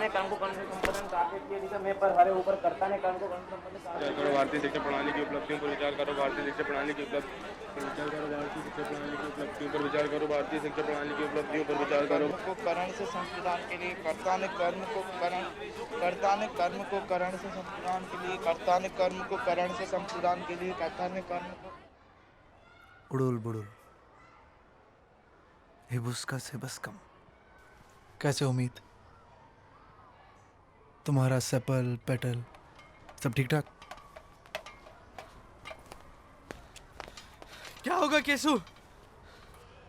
ने कर्म को कर्ण से संपन्न कार्य किए दिशा में पर हरे ऊपर कर्ता ने कर्म को कर्ण संपन्न कार्य करो। भारतीय शिक्षा प्रणाली की उपलब्धियों पर विचार करो। भारतीय शिक्षा प्रणाली की उपलब्धियों पर विचार करो। भारतीय शिक्षा प्रणाली की उपलब्धियों पर विचार करो। को करण से संप्रदान के लिए कर्ता ने कर्म को करण कर्ता ने कर्म को करण से संप्रदान के लिए कर्ता ने कर्म को करण से संप्रदान के लिए कर्ता ने कर्म को उड़ुल बुड़ुल हिबुस्का से बस कम। कैसे उम्मीद? तुम्हारा सेपल पेटल सब ठीक ठाक? क्या होगा केसु?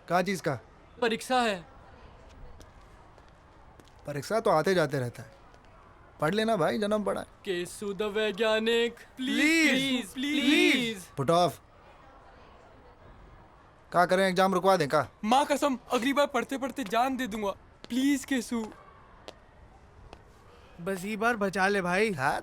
कहाँ चीज का? परीक्षा है। परीक्षा तो आते जाते रहता है, पढ़ लेना भाई, जन्म पड़ा है। केसु द वैज्ञानिक, प्लीज प्लीज। Put off. क्या करें, एग्जाम रुकवा दें का? माँ कसम अगली बार पढ़ते पढ़ते जान दे दूंगा। प्लीज केसु। बस ये बार बचा ले भाई। हाँ?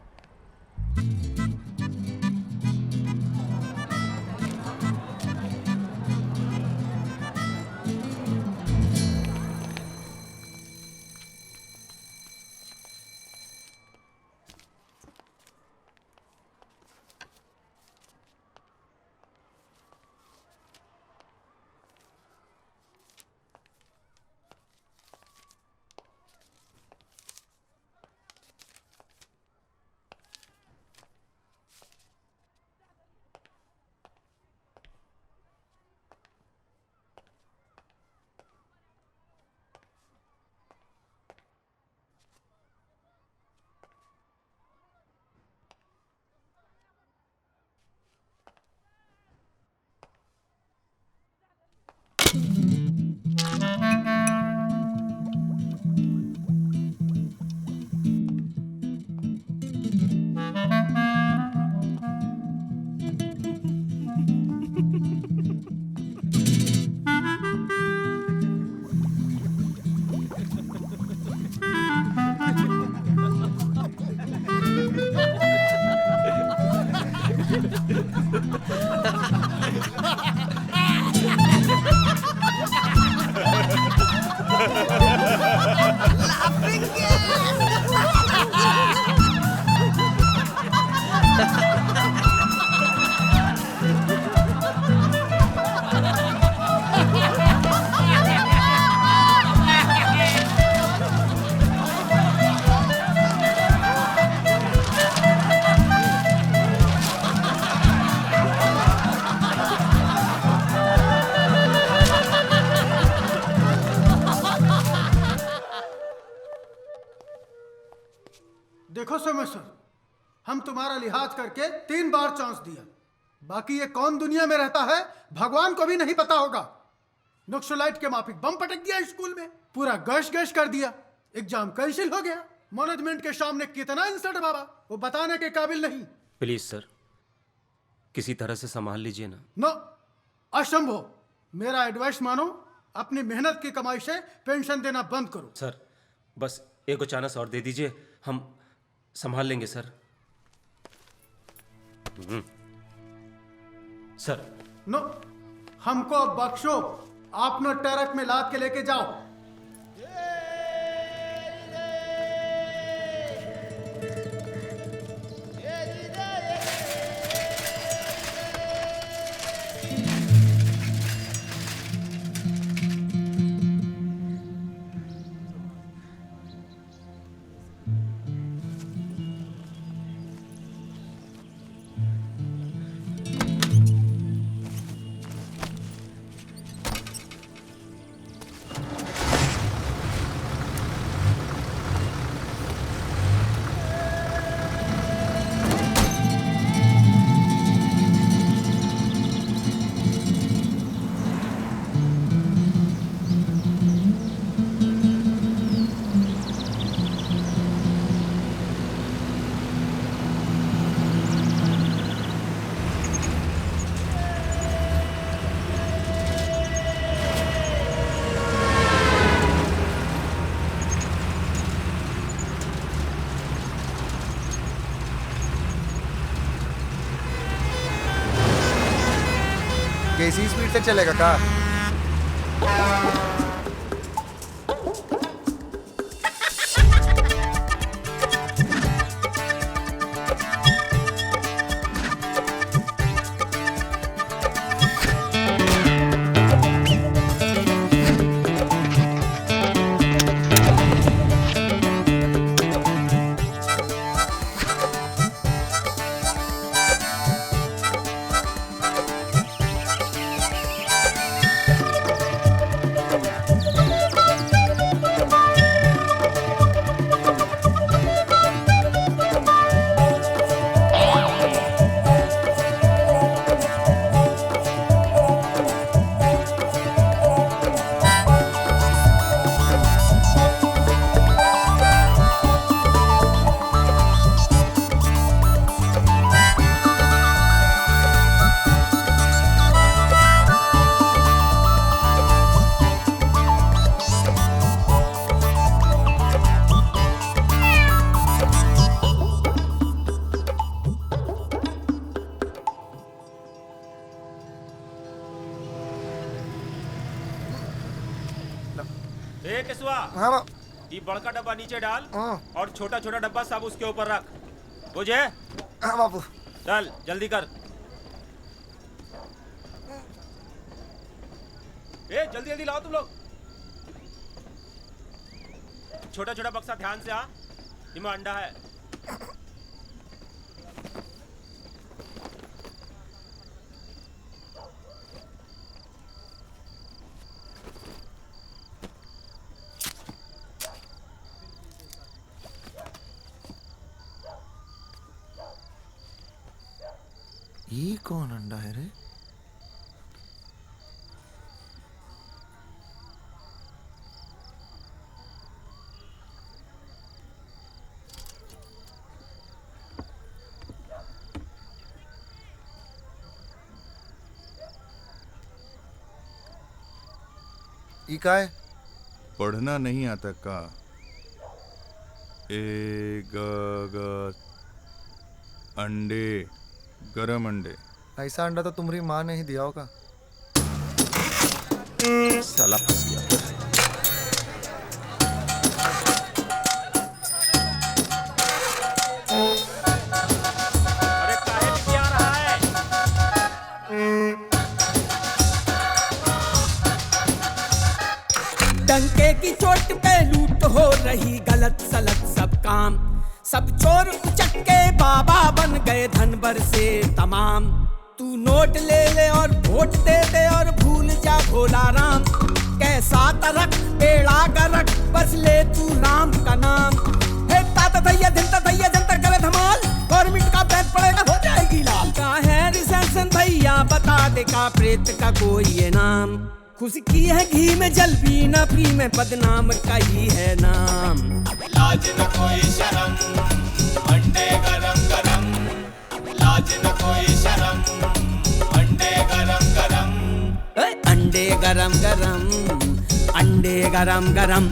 देखो समय सर, हम तुम्हारा लिहाज करके 3 बार चांस दिया। बाकी ये कौन दुनिया में रहता है भगवान को भी नहीं पता होगा। नक्सलाइट के माफिक बम पटक दिया स्कूल में, पूरा गश गश कर दिया, एग्जाम कैंसिल हो गया। मैनेजमेंट के सामने कितना इंसल्ट बाबा, वो बताने के काबिल नहीं। प्लीज सर, किसी तरह से संभाल लीजिए ना। नो, असंभव। मेरा एडवाइस मानो, अपनी मेहनत की कमाई से पेंशन देना बंद करो। सर बस एक चांस और दे दीजिए, हम संभाल लेंगे सर। सर नो, हमको अब बख्शो। आप नो ट्रक में लाद के लेके जाओ। कैसी स्पीड से चलेगा का? ए केसुआ, हाँ बा ये बड़का डब्बा नीचे डाल हाँ। और छोटा छोटा डब्बा सब उसके ऊपर रख, बुझे? हाँ बाबू। चल जल्दी कर। ए जल्दी जल्दी लाओ तुम लोग। छोटा छोटा बक्सा ध्यान से आ, इसमें अंडा है। ये कौन अंडा है रे? ये का है? पढ़ना नहीं आता का? ए ग अंडे, गरम अंडे। ऐसा अंडा तो तुम्हारी माँ ने ही दिया होगा। साला फंस गया। अरे काहे नहीं आ रहा है? डंके की चोट पे लूट हो रही, गलत सलत सब काम, सब चोर उचक के बाबा बन गए धन भर से तमाम। तू नोट ले ले और वोट दे दे और भूल जा भोला राम। कैसा तरक बेड़ा गरक, बस ले तू राम का नाम। हे तात धैया धिनता धैया जंतर करे धमाल, गवर्नमेंट का बैंक पड़ेगा हो जाएगी लाल। का है रिसेप्शन भैया बता दे, का प्रेत का कोई ये नाम। खुश की है घी में जल भी न फ्री में, बदनाम का ही है नाम। लाज न कोई शर्म, अंडे गरम गरम। लाज न कोई शर्म, अंडे गरम गरम। अंडे गरम गरम, अंडे गरम गरम।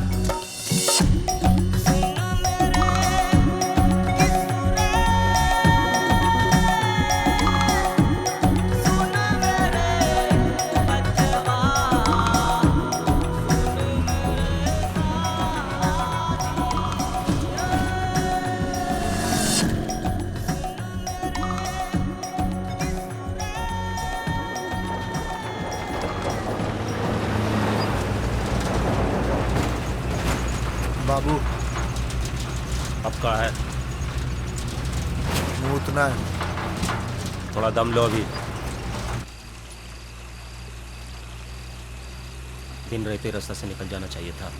बाबू अब का है? मूतना है। थोड़ा दम लो अभी। दिन रहते रास्ता से निकल जाना चाहिए था।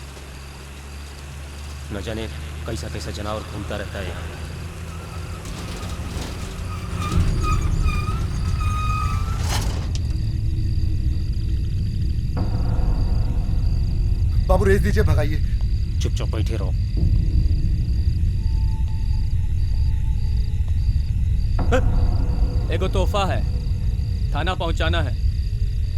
न जाने कैसा कैसा जानवर घूमता रहता है यहाँ। बाबू रेस दीजिए, भगाइए। चुपचाप बैठे रहो। एगो तोहफा है, थाना पहुंचाना है।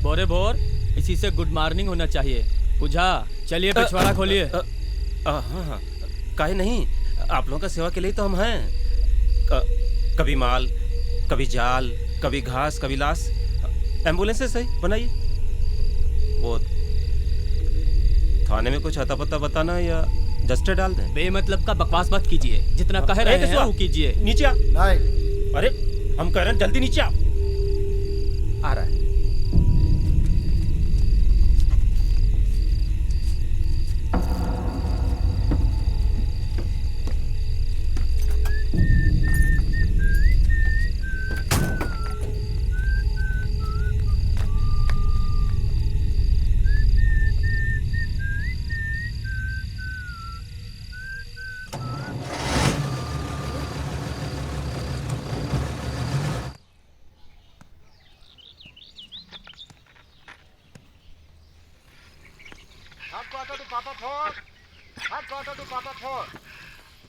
बोरे भोर इसी से गुड मॉर्निंग होना चाहिए, बुझा? चलिए पिछवाड़ा खोलिए। हाँ, काहे नहीं, आप लोगों का सेवा के लिए तो हम हैं। कभी माल, कभी जाल, कभी घास, कभी लाश। एम्बुलेंस से सही बनाइए। वो थाने में कुछ अता पता बताना या जस्टर डाल दें? बेमतलब का बकवास मत कीजिए, जितना कह रहे हैं वो कीजिए। नीचे आ। नहीं। अरे हम कह रहे हैं जल्दी नीचे आ रहा है।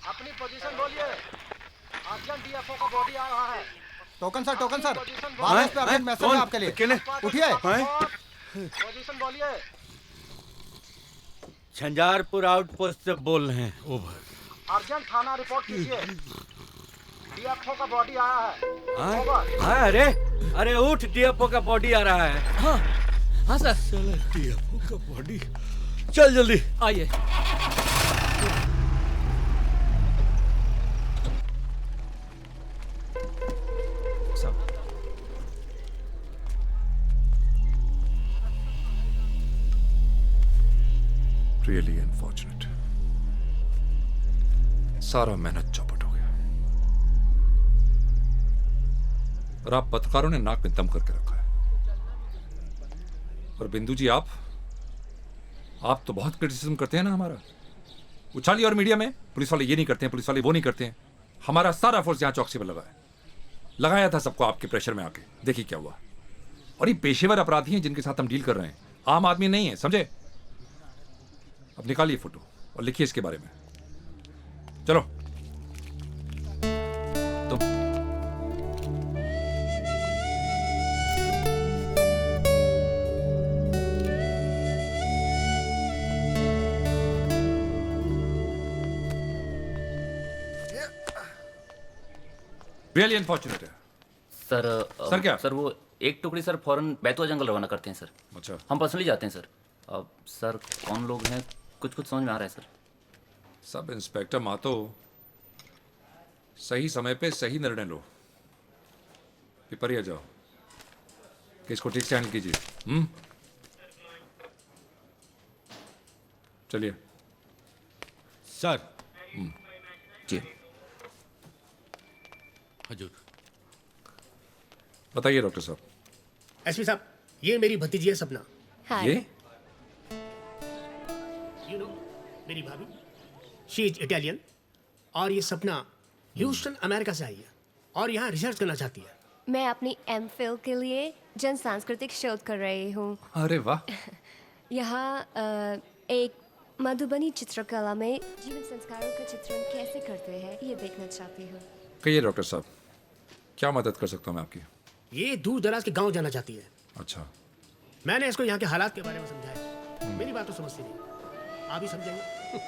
अपनी पोजीशन बोलिए। अर्जेंट डीएफओ का बॉडी आ रहा है। Token sir, token sir. बारह पे अर्जेंट मैसेज है आपके लिए। उठिए। पोजीशन बोलिए। झंझारपुर आउटपोस्ट से बोल रहे हैं। ओवर। अर्जेंट थाना रिपोर्ट कीजिए। डीएफओ का बॉडी आया है। ओवर। हाँ, अरे उठ, डीएफओ का बॉडी आ रहा है। हाँ सर। चलो डीएफओ का बॉडी चल जल्दी। आइए। रियली अनफॉर्चुनेट, सारा मेहनत चौपट हो गया। और आप पत्रकारों ने नाक में दम करके रखा है। और बिंदु जी, आप तो बहुत क्रिटिसिज्म करते हैं ना हमारा। उछाली और मीडिया में पुलिस वाले ये नहीं करते हैं, पुलिस वाले वो नहीं करते हैं। हमारा सारा फोर्स यहाँ चौकसी पर लगा है। लगाया था सबको आपके प्रेशर में आके, देखिए क्या हुआ। और ये पेशेवर अपराधी हैं जिनके साथ हम डील कर रहे हैं, आम आदमी नहीं है, समझे। अब निकालिए फोटो और लिखिए इसके बारे में। चलो तुम। रियली अनफॉर्चुनेट है सर। सर क्या? सर वो एक टुकड़ी सर फौरन बैतुआ जंगल रवाना करते हैं सर। अच्छा, हम पर्सनली जाते हैं सर। अब सर कौन लोग हैं कुछ कुछ समझ में आ रहा है सर। सब इंस्पेक्टर मातो, सही समय पे सही निर्णय लो। पिपरिया जाओ, किसको ठीक से हैंडल कीजिए। चलिए सर। जी हजूर। बताइए डॉक्टर साहब। एसपी साहब, ये मेरी भतीजी है सपना। ये यू नो मेरी भाभी, शी इज इटालियन। और ये सपना ह्यूस्टन अमेरिका से आई है और यहाँ रिसर्च करना चाहती है। मैं अपनी एमफिल के लिए जन सांस्कृतिक शोध कर रही हूँ। अरे वाह। यहाँ एक मधुबनी चित्रकला में जीवन संस्कारों का चित्रण कैसे करते हैं ये देखना चाहती हूँ। कहिए डॉक्टर साहब, क्या मदद कर सकता हूँ मैं आपकी? ये दूर दराज के गांव जाना चाहती है। अच्छा। मैंने इसको यहाँ के हालात के बारे में समझाया। मेरी बात तो समझती नहीं, आप ही समझेंगे।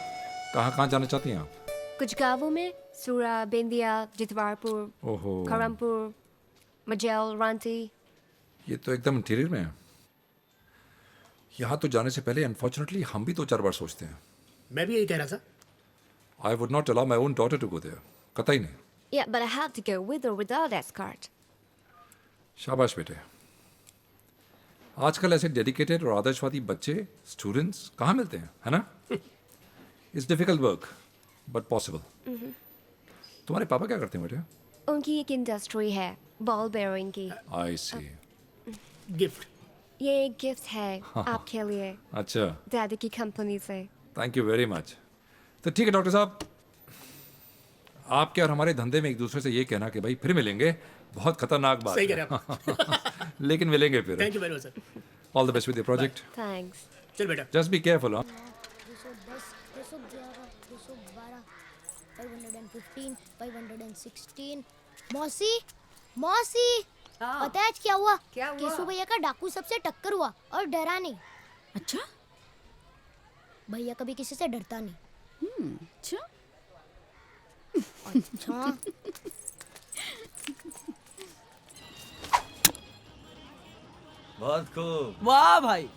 कहाँ जाना चाहती हैं आप? कुछ गांवों में सूरा, बेंदिया, जितवारपुर, ओहो, करमपुर, मजेल, रांची। ये तो एकदम इंटीरियर में है। यहाँ तो जाने से पहले अनफॉर्चुनेटली हम भी 2-4 बार सोचते हैं। मैं भी यही कह रहा था। I would not allow my own daughter to go there, कतई नहीं। Yeah, but I have to go with or without escort. शाबाश बेटे। आजकल ऐसे डेडिकेटेड और आदर्शवादी बच्चे, स्टूडेंट्स कहाँ मिलते हैं, है ना? It's difficult work but possible. तुम्हारे पापा क्या करते हैं बेटे? उनकी एक इंडस्ट्री है बॉल बेयरिंग की। आई सी। गिफ्ट, ये एक गिफ्ट है आपके लिए। अच्छा, दादी की कंपनी से। Thank you very much. तो ठीक है डॉक्टर साहब, आपके और हमारे धंधे में एक दूसरे से ये कहना कि भाई फिर मिलेंगे बहुत खतरनाक बात सही कह रहे हैं है। लेकिन मिलेंगे फिर। Thank you very much sir. All the best with your project. Thanks. चल बेटा। Just be careful. 210, 211, 212, 515, 516। मौसी, मौसी, पता है आज क्या हुआ? क्या हुआ? केशु भैया का डाकू सबसे टक्कर हुआ और डरा नहीं। अच्छा? भैया कभी किसी से डरता नहीं। अच्छा? अच्छा। बहुत खूब। वाह भाई,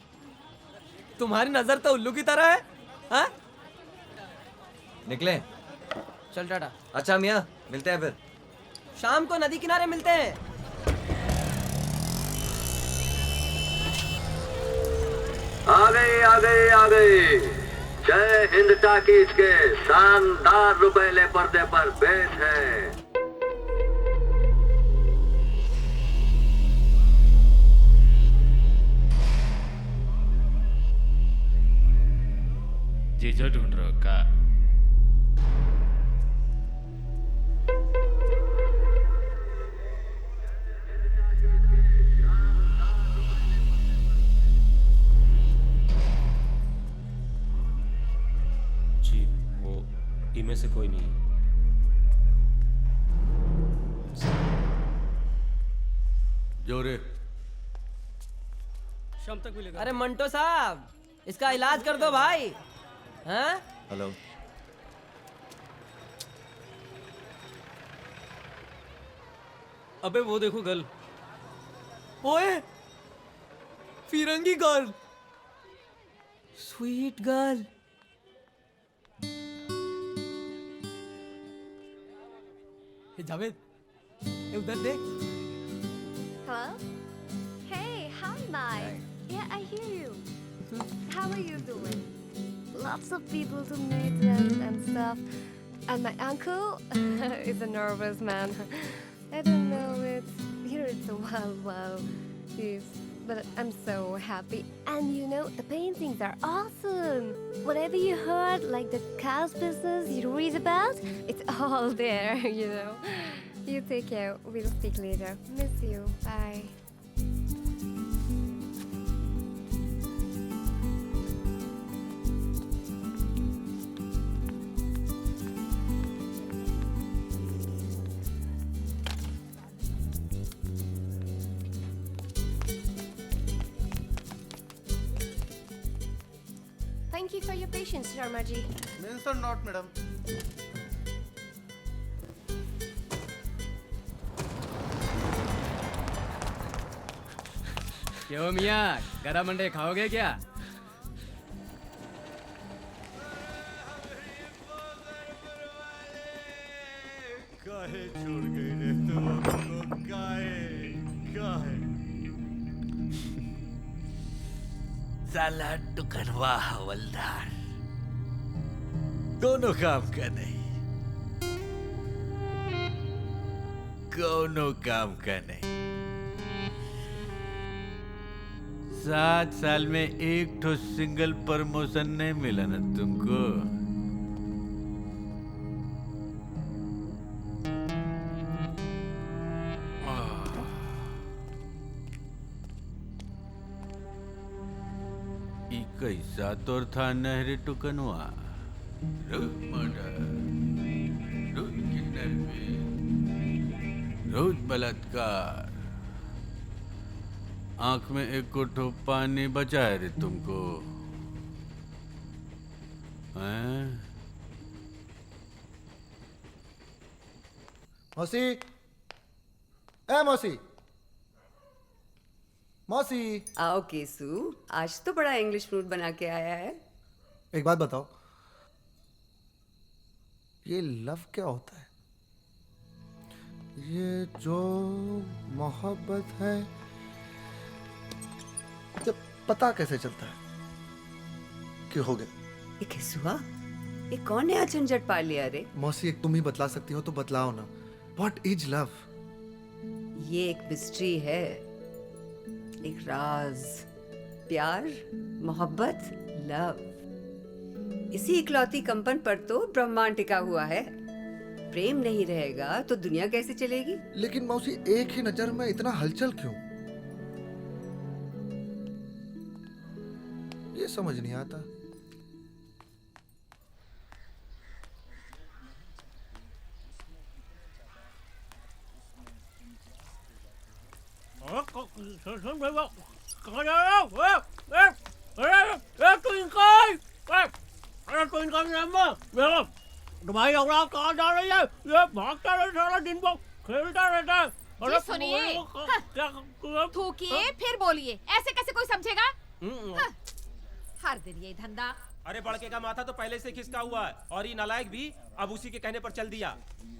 तुम्हारी नजर तो उल्लू की तरह है। हाँ? निकले। चल टाटा। अच्छा मियाँ, मिलते हैं फिर। शाम को नदी किनारे मिलते हैं। आ गई जय हिंद टाकीज के शानदार रुपैले पर्दे पर पेश है जीजो ढूंढ रहे हो का? जी वो इनमें से कोई नहीं है। जोरे शाम तक मिलेगा। अरे मंटो साहब, इसका इलाज कर दो भाई। हाँ? हेलो। अबे वो देखो गर्ल। ओए, फिरंगी गर्ल। Sweet girl. जावेद, ये उधर देख। Hello? Hey, hi, Mike. Yeah, I hear you. How are you doing? Lots of people to meet and stuff. And my uncle is a nervous man. I don't know, it's a wild piece. But I'm so happy. And you know, the paintings are awesome. Whatever you heard, like the cow's business you read about, it's all there, you know. You take care. We'll speak later. Miss you. Bye. Thank you for your patience, Sharmaji. Means or not, madam? क्यों मियाँ, गरम अंडे खाओगे क्या? काहे छोड़ गए रे तुम हमको, काहे साला टुकड़वा हवलदार, दोनों काम का नहीं, दोनों काम का नहीं। 7 साल में एक ठो सिंगल प्रमोशन नहीं मिला ना तुमको? कैसा तोर था नहरी टुकनवा, रोज मर्डर, रोज किडनैपिंग, रोज बलात्कार, आंख में एक कोठो पानी बचाए रे तुमको, हैं? मौसी, ए मौसी, मौसी। आओ केसू, आज तो बड़ा इंग्लिश फ्रूट बना के आया है। एक बात बताओ, ये लव क्या होता है? ये जो मोहब्बत है, जब पता कैसे चलता है कि हो गया? ये केसुआ, ये कौन नया झंझट पा लिया रे? मौसी, एक तुम ही बतला सकती हो तो बतलाओ ना। What is love? ये एक मिस्ट्री है, एक राज, प्यार, मोहब्बत, लव। इसी इकलौती कंपन पर तो ब्रह्मांड टिका हुआ है। प्रेम नहीं रहेगा तो दुनिया कैसे चलेगी? लेकिन मौसी, एक ही नजर में इतना हलचल क्यों? ये समझ नहीं आता। भाई कहाँ जा रही है? ये भागता रहता सारा दिन भर, खेलता रहता है। जी सुनिए, थूकिए फिर बोलिए, ऐसे कैसे कोई समझेगा? हर दिन ये धंधा। अरे बड़के का माथा तो पहले से खिसका हुआ है और ये नालायक भी अब उसी के कहने पर चल दिया।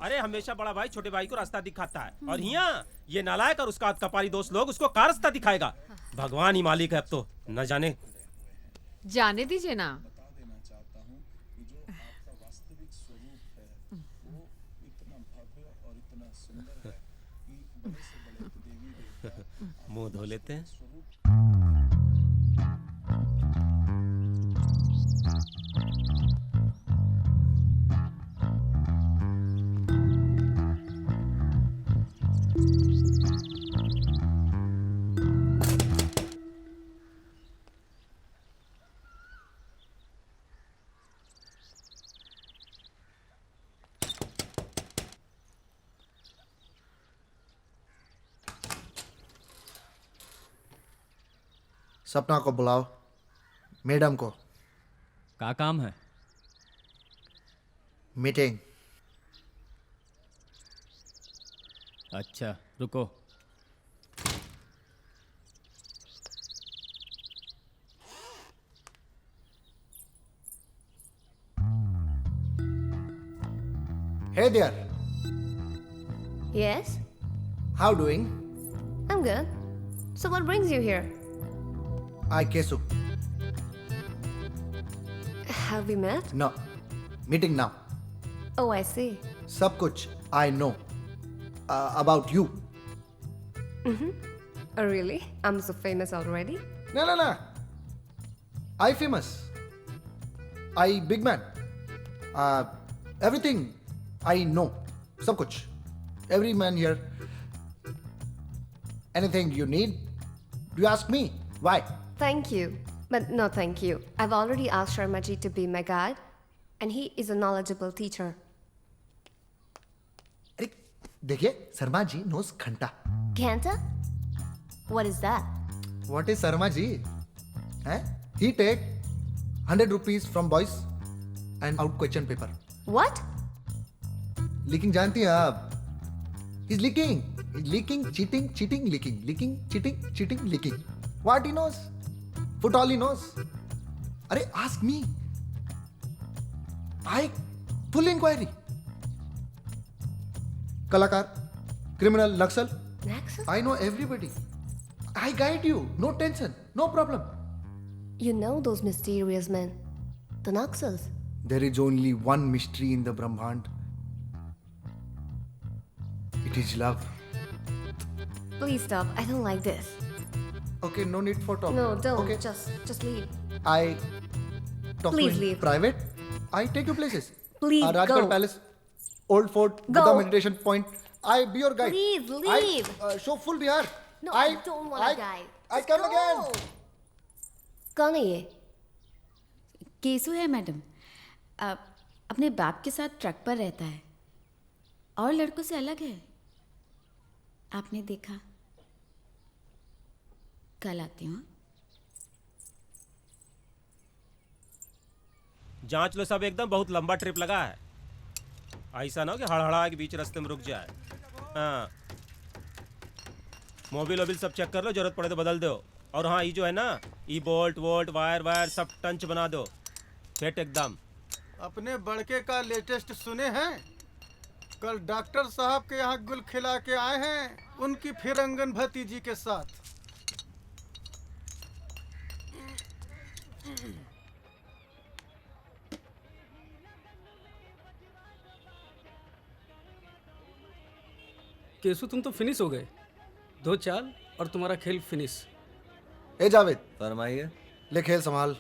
अरे हमेशा बड़ा भाई छोटे भाई को रास्ता दिखाता है और यहाँ ये नालायक और उसका कपाली दोस्त लोग उसको का रास्ता दिखाएगा। भगवान ही मालिक है अब तो, न जाने। जाने दीजिए ना। मुंह धो लेते हैं। सपना को बुलाओ, मैडम को। क्या काम है? मीटिंग। अच्छा रुको। Hey there. Yes? How doing? I'm good. So what brings you here? I Kesu. Have we met? No. Meeting now. Oh, I see. सब कुछ I know about you. Mm-hmm. Oh, really? I'm so famous already? No. I famous. I big man. Everything I know. सब कुछ. Every man here. Anything you need, you ask me. Why? Thank you. But no thank you. I've already asked Sharmaji to be my guide, and he is a knowledgeable teacher. देखिए Sharma ji knows घंटा. Ganta? What is that? What is Sharma ji? He take 100 rupees from boys and out question paper. What? Leaking जानती हैं आप? He's leaking. He's leaking, cheating, leaking. Leaking, cheating, leaking. What he knows? Put all he knows. अरे ask me. I full inquiry. कलाकार, criminal, Naxal. I know everybody. I guide you. No tension. No problem. You know those mysterious men, the Naxals. There is only one mystery in the Brahmand. It is love. Please stop. I don't like this. Okay, no need for talk. No, don't. Okay. Just leave. I talk Please to him leave. private. I take you places. Please Rajgarh go. Palace, Old Fort, Go. Buddha Meditation Point. I be your guide. Please leave. I show full Bihar. No, I don't want a guy. I come again. कौन है ये? केसु है madam. अपने बाप के साथ truck पर रहता है और लड़कों से अलग है। आपने देखा? कल आती हूँ। जांच लो सब एकदम, बहुत लंबा ट्रिप लगा है। ऐसा ना हो कि हड़हड़ा के बीच रास्ते में रुक जाए। हाँ, मोबिल वोबिल सब चेक कर लो, जरूरत पड़े तो बदल दो। और हाँ, ये जो है ना, ये बोल्ट वोल्ट वायर सब टंच बना दो, फिट एकदम। अपने बड़के का लेटेस्ट सुने हैं? कल डॉक्टर साहब के यहाँ गुल खिला के आए हैं उनकी फिरंगन भतीजी के साथ। केसु तुम तो फिनिश हो गए। 2 चाल और तुम्हारा खेल फिनिश। ए जावेद, फरमाइए। ले खेल संभाल।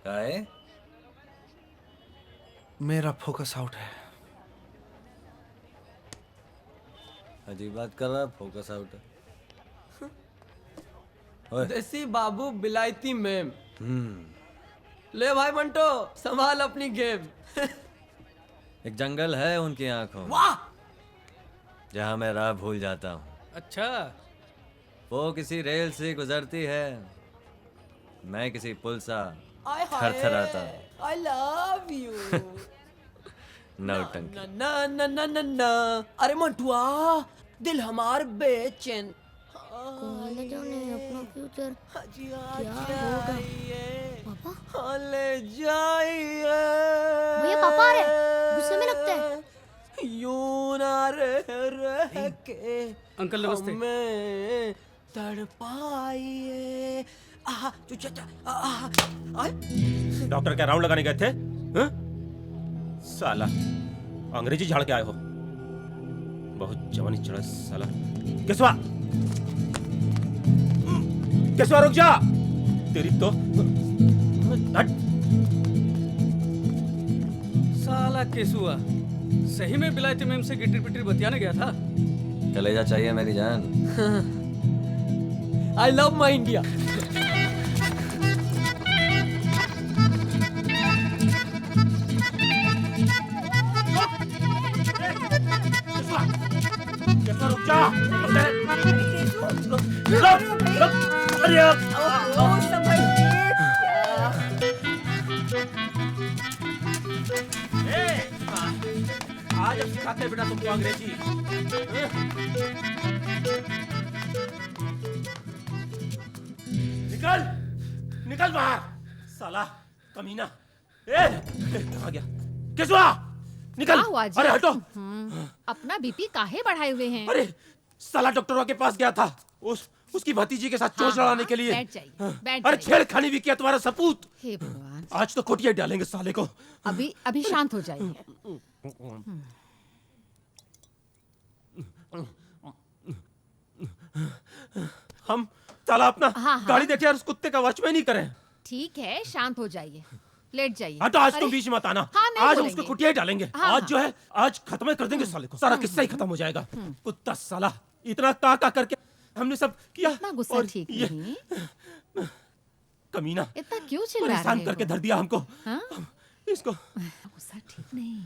काहे? मेरा फोकस आउट है। अजीब बात कर रहा है, फोकस आउट है। देसी बाबू बिलायती मैम। ले भाई मंटो, संभाल अपनी गेम। एक जंगल है उनकी आंखों में, वाह! जहाँ मैं राह भूल जाता हूँ। अच्छा, वो किसी रेल से गुजरती है, मैं किसी पुल सा आय हाय, थरथराता हूँ। I love you। नौटंकी। ना ना ना ना ना, अरे मंटुआ, दिल हमार बेचैन। कॉलेज में अपना फ्यूचर क्या होगा? पापा? ले जाइए। भैया पापा आ रहे, गुस्से में लगते हैं। यूं ना रह के अंकल नमस्ते। हमें तड़पाइए। डॉक्टर क्या राउंड लगाने गए थे? हा? साला अंग्रेजी झाड़ के आए हो, बहुत जवानी चढ़ा साला। केसवा, केसवा रुक जा, तेरी तो हट। साला केसुआ सही में बिलायती मैम से गिटर पिटर बतियाने गया था। कलेजा चाहिए मेरी जान। I love my India. रुक जा। आज अब सिखाते हैं बेटा तुमको अंग्रेजी। निकल निकल बाहर, साला कमीना। कहाँ गया? केसुआ निकल। क्या हुआ जी? अरे हटो। अपना बीपी काहे बढ़ाए हुए हैं? अरे साला डॉक्टरों के पास गया था उसकी भतीजी के साथ चोट लड़ाने के लिए। बैठ जाइए, बैठ अरे जाइए। छेड़खानी भी किया तुम्हारा सपूत। हे भगवान। आज तो कोटिया डालेंगे साले को। अभी शांत हो जाइए। हम साला अपना हाँ। गाड़ी देखे यार उस कुत्ते का वॉचमैन ही करें। ठीक है, शांत हो जाइए, लेट जाइए। हाँ तो आज अरे, तुम बीच में मत आना। हाँ, नहीं आज हम बोलेंगे। उसको कुटिया ही डालेंगे। हाँ, आज जो है आज खत्म कर देंगे साले को। सारा किस्सा ही खत्म हो जाएगा। कुत्ता साला इतना का करके हमने सब किया। इतना गुस्सा और ठीक ये नहीं। कमीना इतना क्यों चिल्ला रहे परेशान हो? करके धर दिया हमको। हाँ? इसको गुस्सा ठीक नहीं।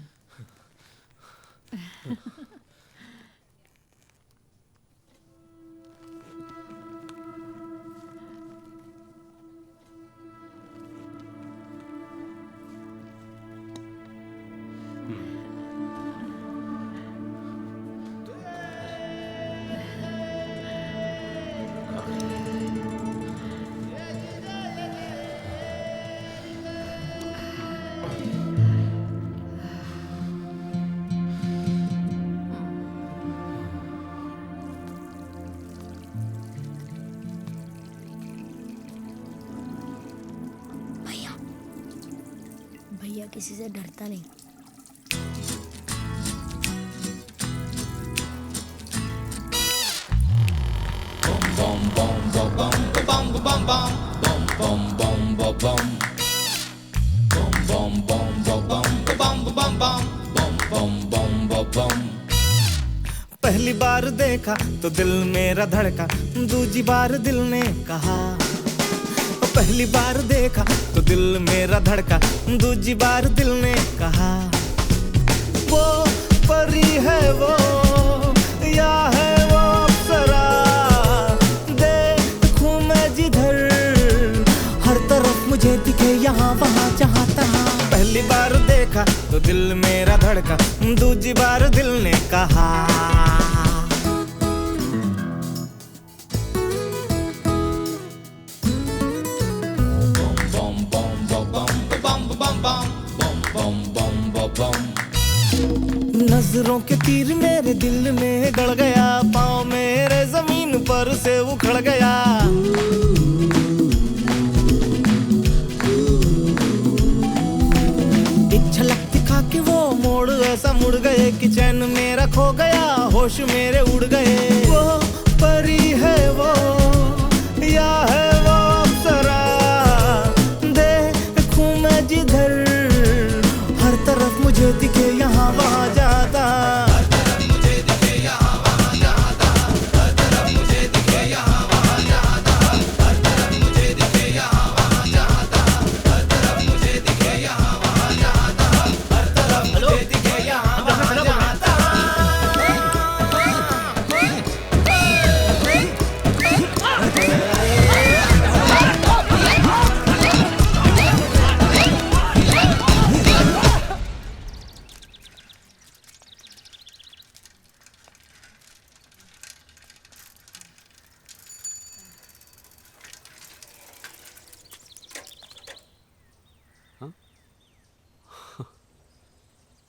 भैया किसी से डरता नहीं। पहली बार देखा तो दिल मेरा धड़का, दूजी बार दिल ने कहा। पहली बार देखा तो दिल मेरा धड़का, दूजी बार दिल ने कहा। वो परी है वो या है वो अप्सरा, देखूं मैं जिधर हर तरफ मुझे दिखे यहाँ वहाँ जहाँ तहाँ। पहली बार देखा तो दिल मेरा धड़का, दूजी बार दिल ने कहा। नजरों के तीर मेरे दिल में गड़ गया, पाँव मेरे जमीन पर से उखड़ गया। एक झलक दिखा के वो मोड़ ऐसा मुड़ गए कि चैन मेरा खो गया, होश मेरे उड़ गए। वो परी है वो या है वो अप्सरा, देखूं मैं जिधर हर तरफ मुझे दिखे यहाँ वहाँ जाता।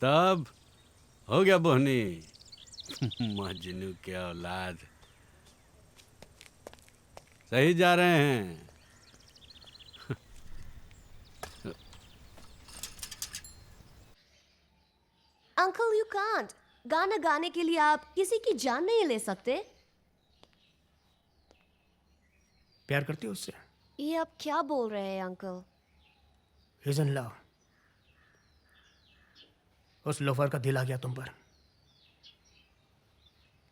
तब हो गया बोहनी। मजनू के औलाद सही जा रहे हैं। Uncle you can't. गाना गाने के लिए आप किसी की जान नहीं ले सकते। प्यार करती हो उससे? ये आप क्या बोल रहे हैं अंकल? He's in love. उस लोफर का दिल आ गया तुम पर।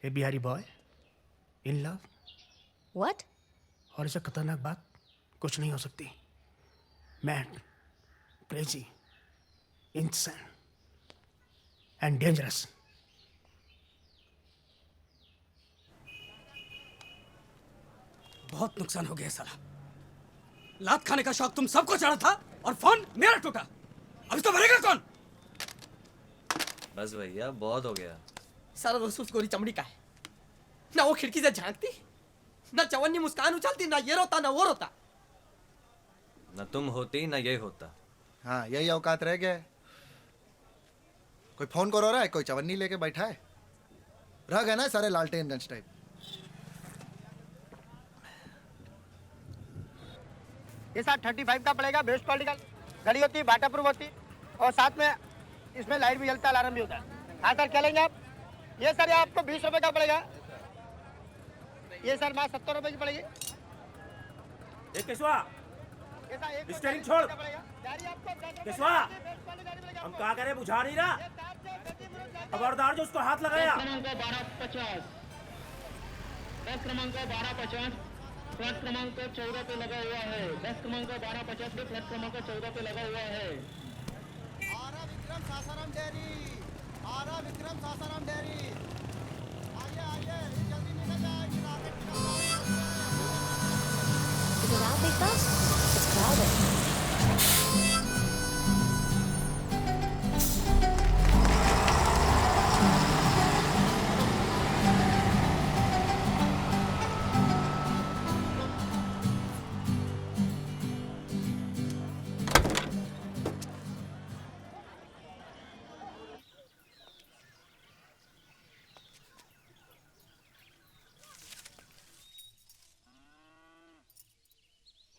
A Bihari boy in love. What? और इससे खतरनाक बात कुछ नहीं हो सकती। मैड, क्रेजी, इंसान एंड डेंजरस। बहुत नुकसान हो गया साला। लात खाने का शौक तुम सबको चढ़ा था और फोन मेरा टूटा। अब इसको भरेगा कौन? बस भैया बहुत हो गया। सारा दोस्त उस गोरी चमड़ी का है। ना वो खिड़की से झांकती, ना चवन्नी मुस्कान उछलती, ना ये रोता ना वो रोता। न तुम होती न ये होता। हाँ यही औकात रह गया है। कोई फोन करो रहा है, कोई चवन्नी लेके बैठा है। रह गए ना सारे लालटेनगंज टाइप। ये सर 35 का पड़ेगा, बेस्ट क्वालिटी का घड़ी होती है, बाटा प्रूफ होती है और साथ में इसमें लाइट भी जलता है, अलार्म भी होता है। हाँ सर, क्या लेंगे आप? ये सर ये आपको 20 रुपए का पड़ेगा। ये सर माँ 70 रुपए की पड़ेगी। केशवा, स्टीयरिंग छोड़। केशवा, हम क्या करें, बुझा नहीं रहा। खबरदार जो उसको हाथ लगाया। 10 क्रमांक 1250 फ्लैट क्रमांक 14 पे लगा हुआ है। 10 क्रमांक 1250 पे फ्लैट क्रमांक 14 पे लगा हुआ है। आरा विक्रम सासाराम डेयरी, आरा विक्रम सासाराम डेयरी। आइए आइए, जल्दी निकल जाएगी रॉकेट की। Is it out, Big Boss? It's crowded.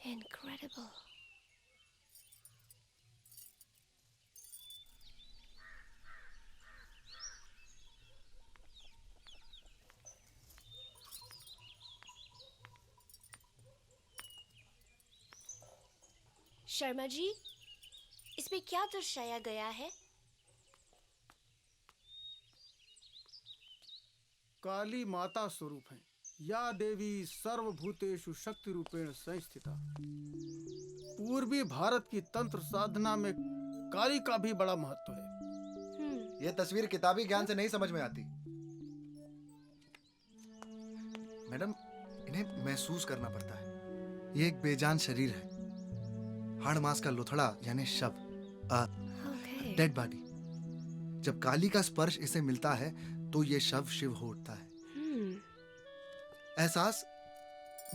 Incredible. Sharma ji, इसमें क्या दर्शाया गया है? काली माता स्वरूप है। या देवी सर्वभूतेषु शक्ति रूपेण संस्थिता। पूर्वी भारत की तंत्र साधना में काली का भी बड़ा महत्व है। ये तस्वीर किताबी ज्ञान से नहीं समझ में आती। मैडम, इन्हें महसूस करना पड़ता है। ये एक बेजान शरीर है, हाड़ मांस का लोथड़ा यानी शव, डेड बॉडी। जब काली का स्पर्श इसे मिलता है तो ये शव शिव हो उठता है। एहसास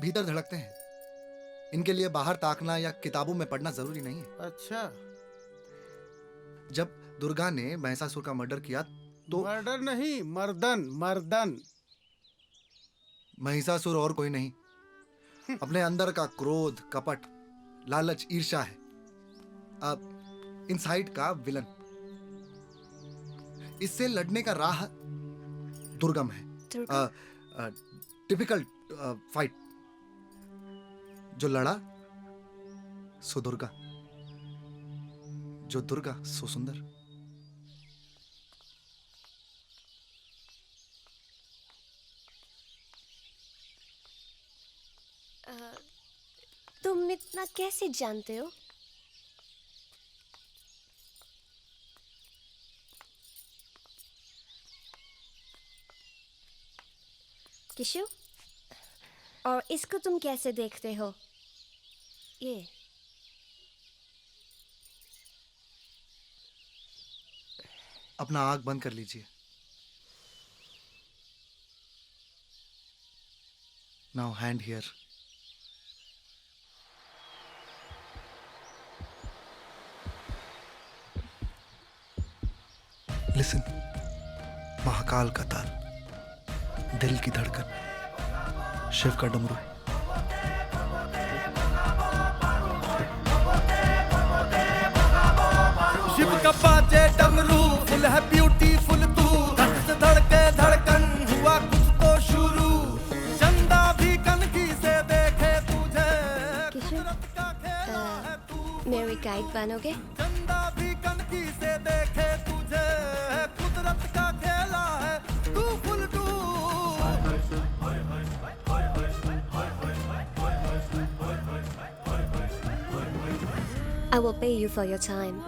भीतर धड़कते हैं। इनके लिए बाहर ताकना या किताबों में पढ़ना जरूरी नहीं है। अच्छा, जब दुर्गा ने महिषासुर का मर्डर किया तो मर्डर नहीं, मर्दन, मर्दन। महिषासुर और कोई नहीं, अपने अंदर का क्रोध, कपट, लालच, ईर्ष्या है। अब इनसाइड का विलन। इससे लड़ने का राह दुर्गम है। Typical fight. जो लड़ा सो दुर्गा, जो दुर्गा सो सुंदर। तुम इतना कैसे जानते हो? किशु, और इसको तुम कैसे देखते हो? ये अपना आंख बंद कर लीजिए। Now hand here. Listen, Mahakal का ताल, दिल की धड़कन, शिव का डमरू। शिव का बाजे डमरू, फुल है ब्यूटीफुल तू। धक से धड़के धड़कन, हुआ कुछ तो शुरू। चंदा भी कनखी से देखे तुझे। किशु, मेरी गाइड बनोगे? चंदा भी कनखी से देखे तुझे। कुदरत का खेला है तू फुल तू। I will pay you for your time.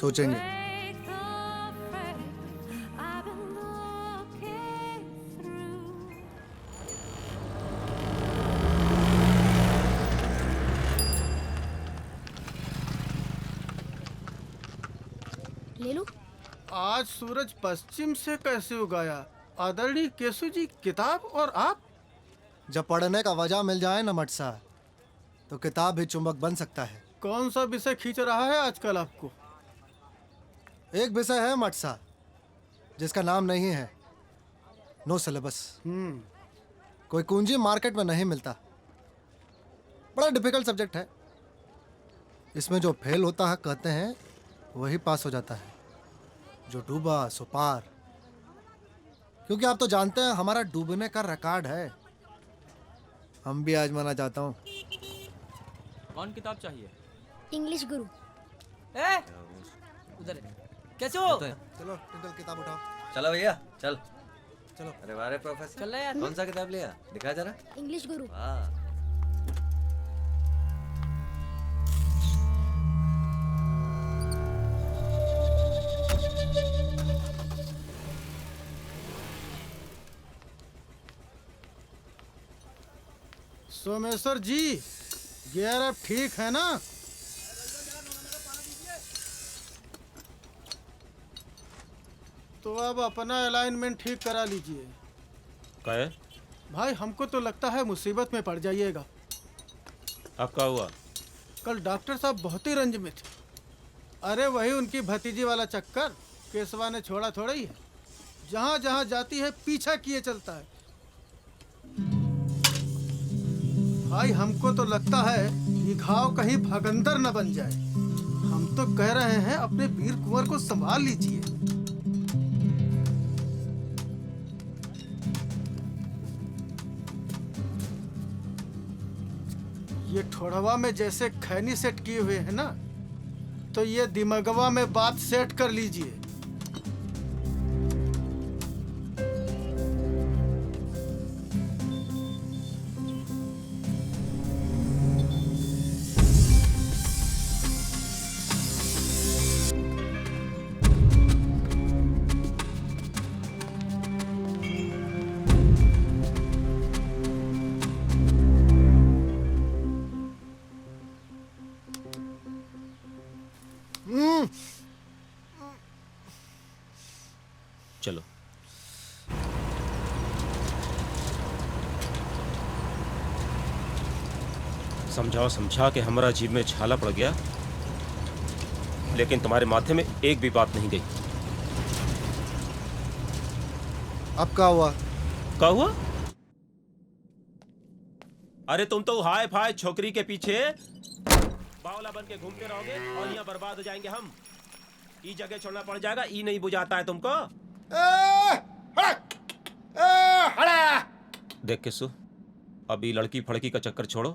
सोचेंगे। ले लो। आज सूरज पश्चिम से कैसे उगाया? आदरणीय केशु जी, किताब और आप? जब पढ़ने का वजह मिल जाए ना मट सा, तो किताब भी चुंबक बन सकता है। कौन सा विषय खींच रहा है आजकल आपको? एक विषय है मट सा जिसका नाम नहीं है, नो सिलेबस। कोई कुंजी मार्केट में नहीं मिलता। बड़ा डिफिकल्ट सब्जेक्ट है। इसमें जो फेल होता है कहते हैं वही पास हो जाता है, जो डूबा सो पार। क्योंकि आप तो जानते हैं हमारा डूबने का रिकॉर्ड है। हम भी आजमाना चाहता हूँ। कौन किताब चाहिए? इंग्लिश गुरु। उधर कैसे हो? चलो टिंकल किताब उठाओ। चलो भैया चल। चलो। अरे वाह रे प्रोफेसर, चल रहा है यार। कौन सा किताब लिया? दिखा जरा। इंग्लिश गुरु। वाह। सोमेश्वर जी, गियर अब ठीक है ना? तो अब अपना अलाइनमेंट ठीक करा लीजिए। क्या है? भाई हमको तो लगता है मुसीबत में पड़ जाइएगा। अब क्या हुआ? कल डॉक्टर साहब बहुत ही रंज में थे। अरे वही उनकी भतीजी वाला चक्कर केशवा ने छोड़ा थोड़ा ही है। जहाँ जहाँ जाती है पीछा किए चलता है। भाई हमको तो लगता है ये घाव कहीं भगंदर न बन जाए। हम तो कह रहे हैं अपने वीर कुंवर को संभाल लीजिए। ये ठोड़वा में जैसे खैनी सेट किए हुए हैं ना, तो ये दिमागवा में बात सेट कर लीजिए। चलो। समझाओ समझा के हमारा जीभ में छाला पड़ गया, लेकिन तुम्हारे माथे में एक भी बात नहीं गई। अब क्या हुआ? क्या हुआ? अरे तुम तो हाय फाय छोकरी के पीछे बावला बन के घूमते रहोगे और यहाँ बर्बाद हो जाएंगे हम। ये जगह छोड़ना पड़ जाएगा, ये नहीं बुझाता है तुमको। देख किसु, अभी लड़की फड़की का चक्कर छोड़ो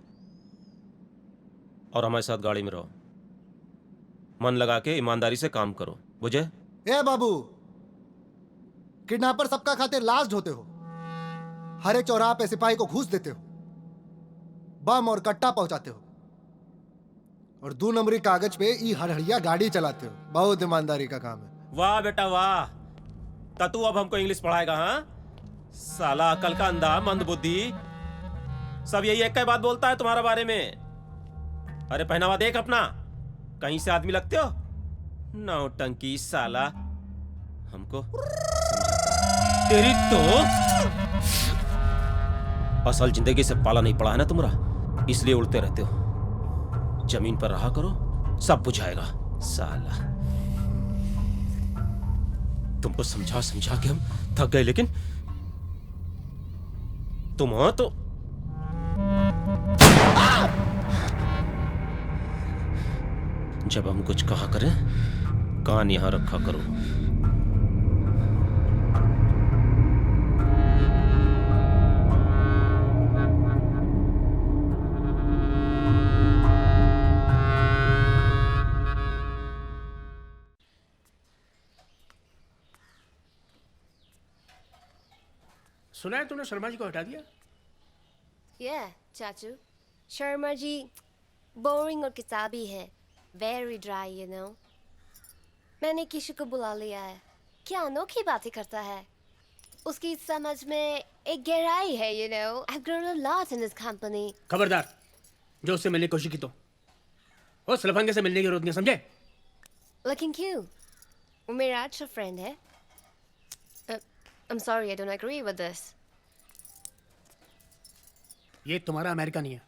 और हमारे साथ गाड़ी में रहो। मन लगा के ईमानदारी से काम करो, बुझे? ए बाबू, किडनैपर सबका खाते लास्ट होते हो। हर एक चौराहा पे सिपाही को घूस देते हो, बम और कट्टा पहुंचाते हो, और 2 नंबरी कागज पे ई हड़हड़िया गाड़ी चलाते हो। बहुत ईमानदारी का काम है। वाह बेटा वाह। तू अब हमको इंग्लिश पढ़ाएगा? हाँ साला, अकल का अंधा, मंद बुद्धि, सब यही एक ही बात बोलता है तुम्हारे बारे में। अरे पहनावा देख अपना, कहीं से आदमी लगते हो? नौटंकी साला, हमको समझाता। तेरी तो असल जिंदगी से पाला नहीं पड़ा है ना तुम्हारा, इसलिए उड़ते रहते हो। जमीन पर रहा करो, सब बुझाएगा साला। तुमको समझा समझा के हम थक गए, लेकिन तुम हो तो जब हम कुछ कहा करें, कान यहां रखा करो। सुना है तुमने शर्मा जी को हटा दिया? Yeah, चाचू। शर्मा जी बोरिंग और किताबी है। Very dry, you know. मैंने किसी को बुला लिया है। क्या अनोखी बातें करता है। उसकी समझ में एक गहराई है, you know. I've grown a lot in his company. खबरदार, जो उससे मिलने की कोशिश की तो उस लफंगे से मिलने की जरूरत नहीं, समझे? लेकिन क्यों? वो मेरा अच्छा फ्रेंड है। I'm sorry, I don't agree with this. ये तुम्हारा अमेरिका नहीं है,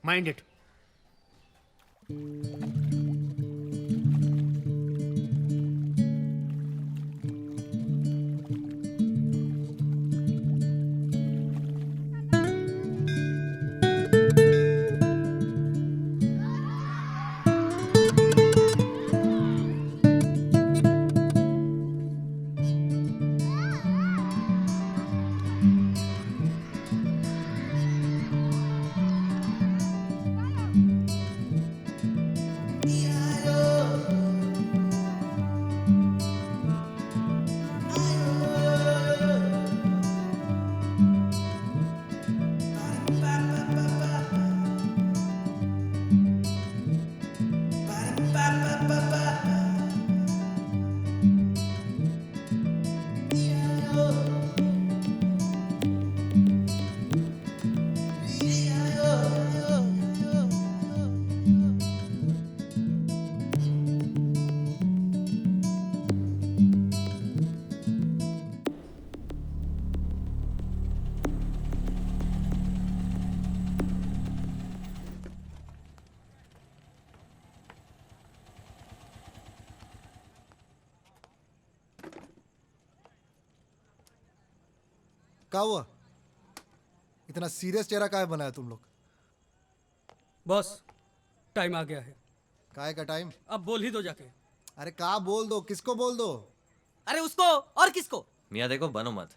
माइंड इट। क्या हुआ? इतना सीरियस चेहरा काहे बनाया तुम लोग? बॉस, टाइम आ गया है। काहे का टाइम? अब बोल ही दो जाके। अरे का बोल दो, किसको बोल दो? अरे उसको और किसको? मियाँ देखो, बनो मत।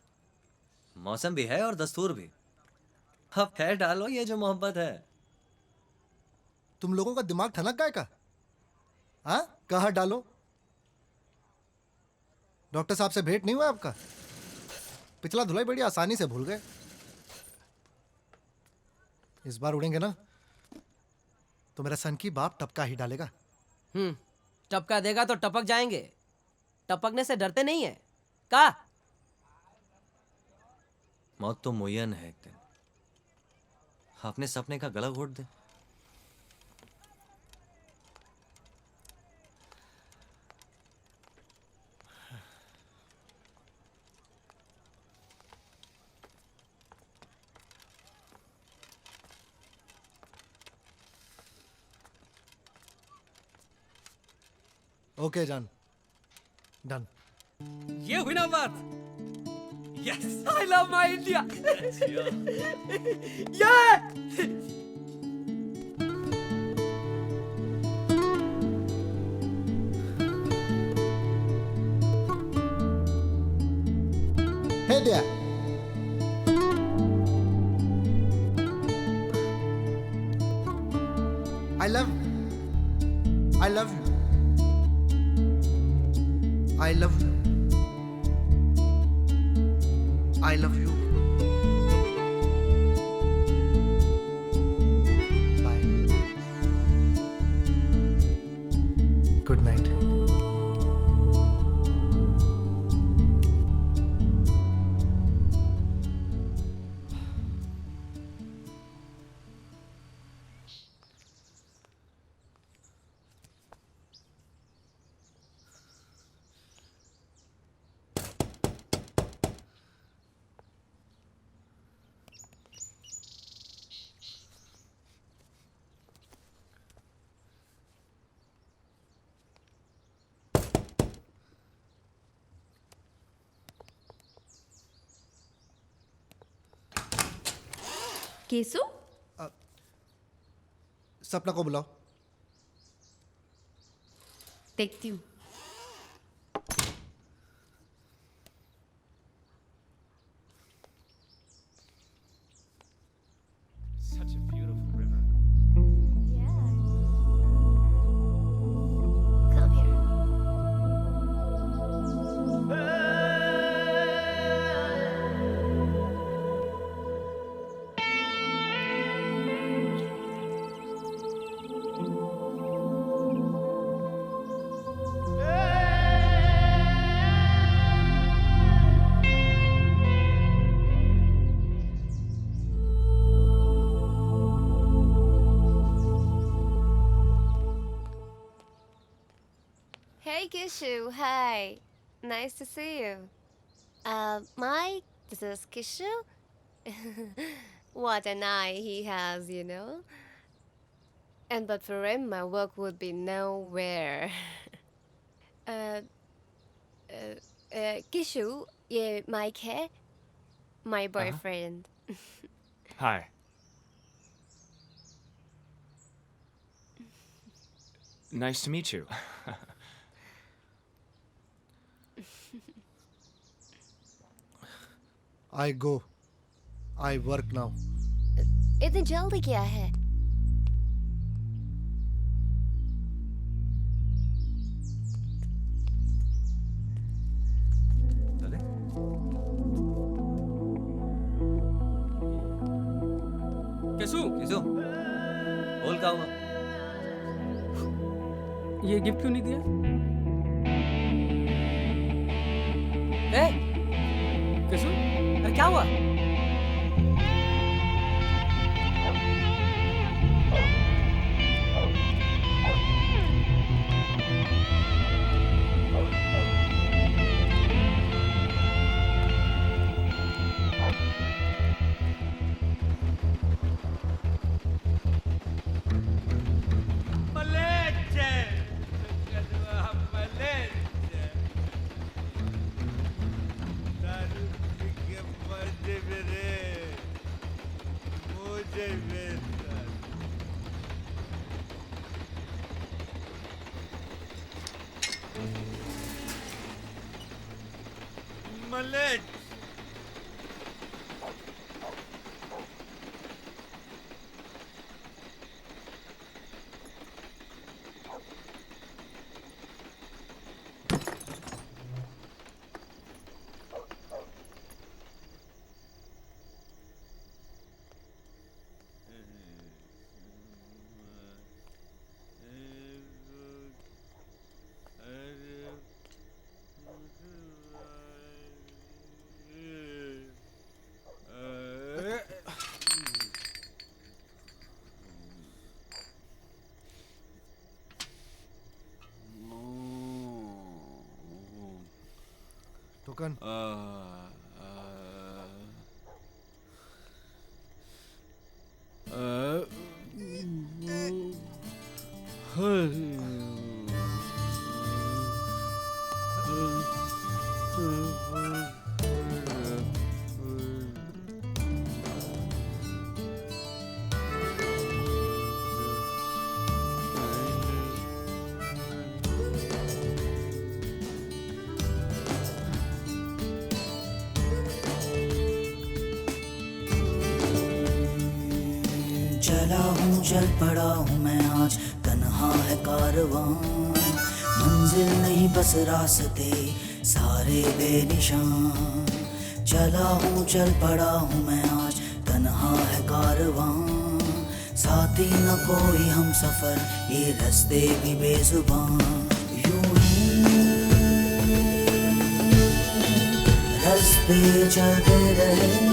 मौसम भी है और दस्तूर भी। अब है डालो ये जो मोहब्बत है। तुम लोगों का दिमाग ठनक गया का? हाँ, कहाँ डालो? डॉक्टर साहब से भेंट नहीं हुआ आपका? पिछला धुलाई बड़ी आसानी से भूल गए। इस बार उड़ेंगे ना तो मेरा सन की बाप टपका ही डालेगा। टपका देगा तो टपक जाएंगे। टपकने से डरते नहीं है का? मौत तो मुयन है एक दिन। अपने सपने का गला घोट दे। ओके जान, डन। ये हुई ना बात। Yes, I love my India. ये Hey there. I love you. I love you. I love you. I love you. Bye. Good night. केसु? सपना को बुलाओ। देखती हूँ। Such a beautiful river. Come here. Hey Kishu, hi. Nice to see you. Mike, this is Kishu. What an eye he has, you know. And but for him, my work would be nowhere. Kishu, ये Mike है, my boyfriend. Hi. Nice to meet you. I go. I work now. इतनी जल्दी क्या है? कैसू किसो बोल का हुआ? ये गिफ्ट क्यों नहीं दिया? कैसू अरे क्या हुआ? टोकन चला हूँ चल पड़ा हूँ मैं आज तन्हा है कारवां मंजिल नहीं बस रास्ते सारे बेनिशान चला हूँ चल पड़ा हूँ मैं आज तन्हा है कारवां साथी न कोई हम सफर ये रास्ते भी बेजुबान यूं ही रास्ते चलते रहे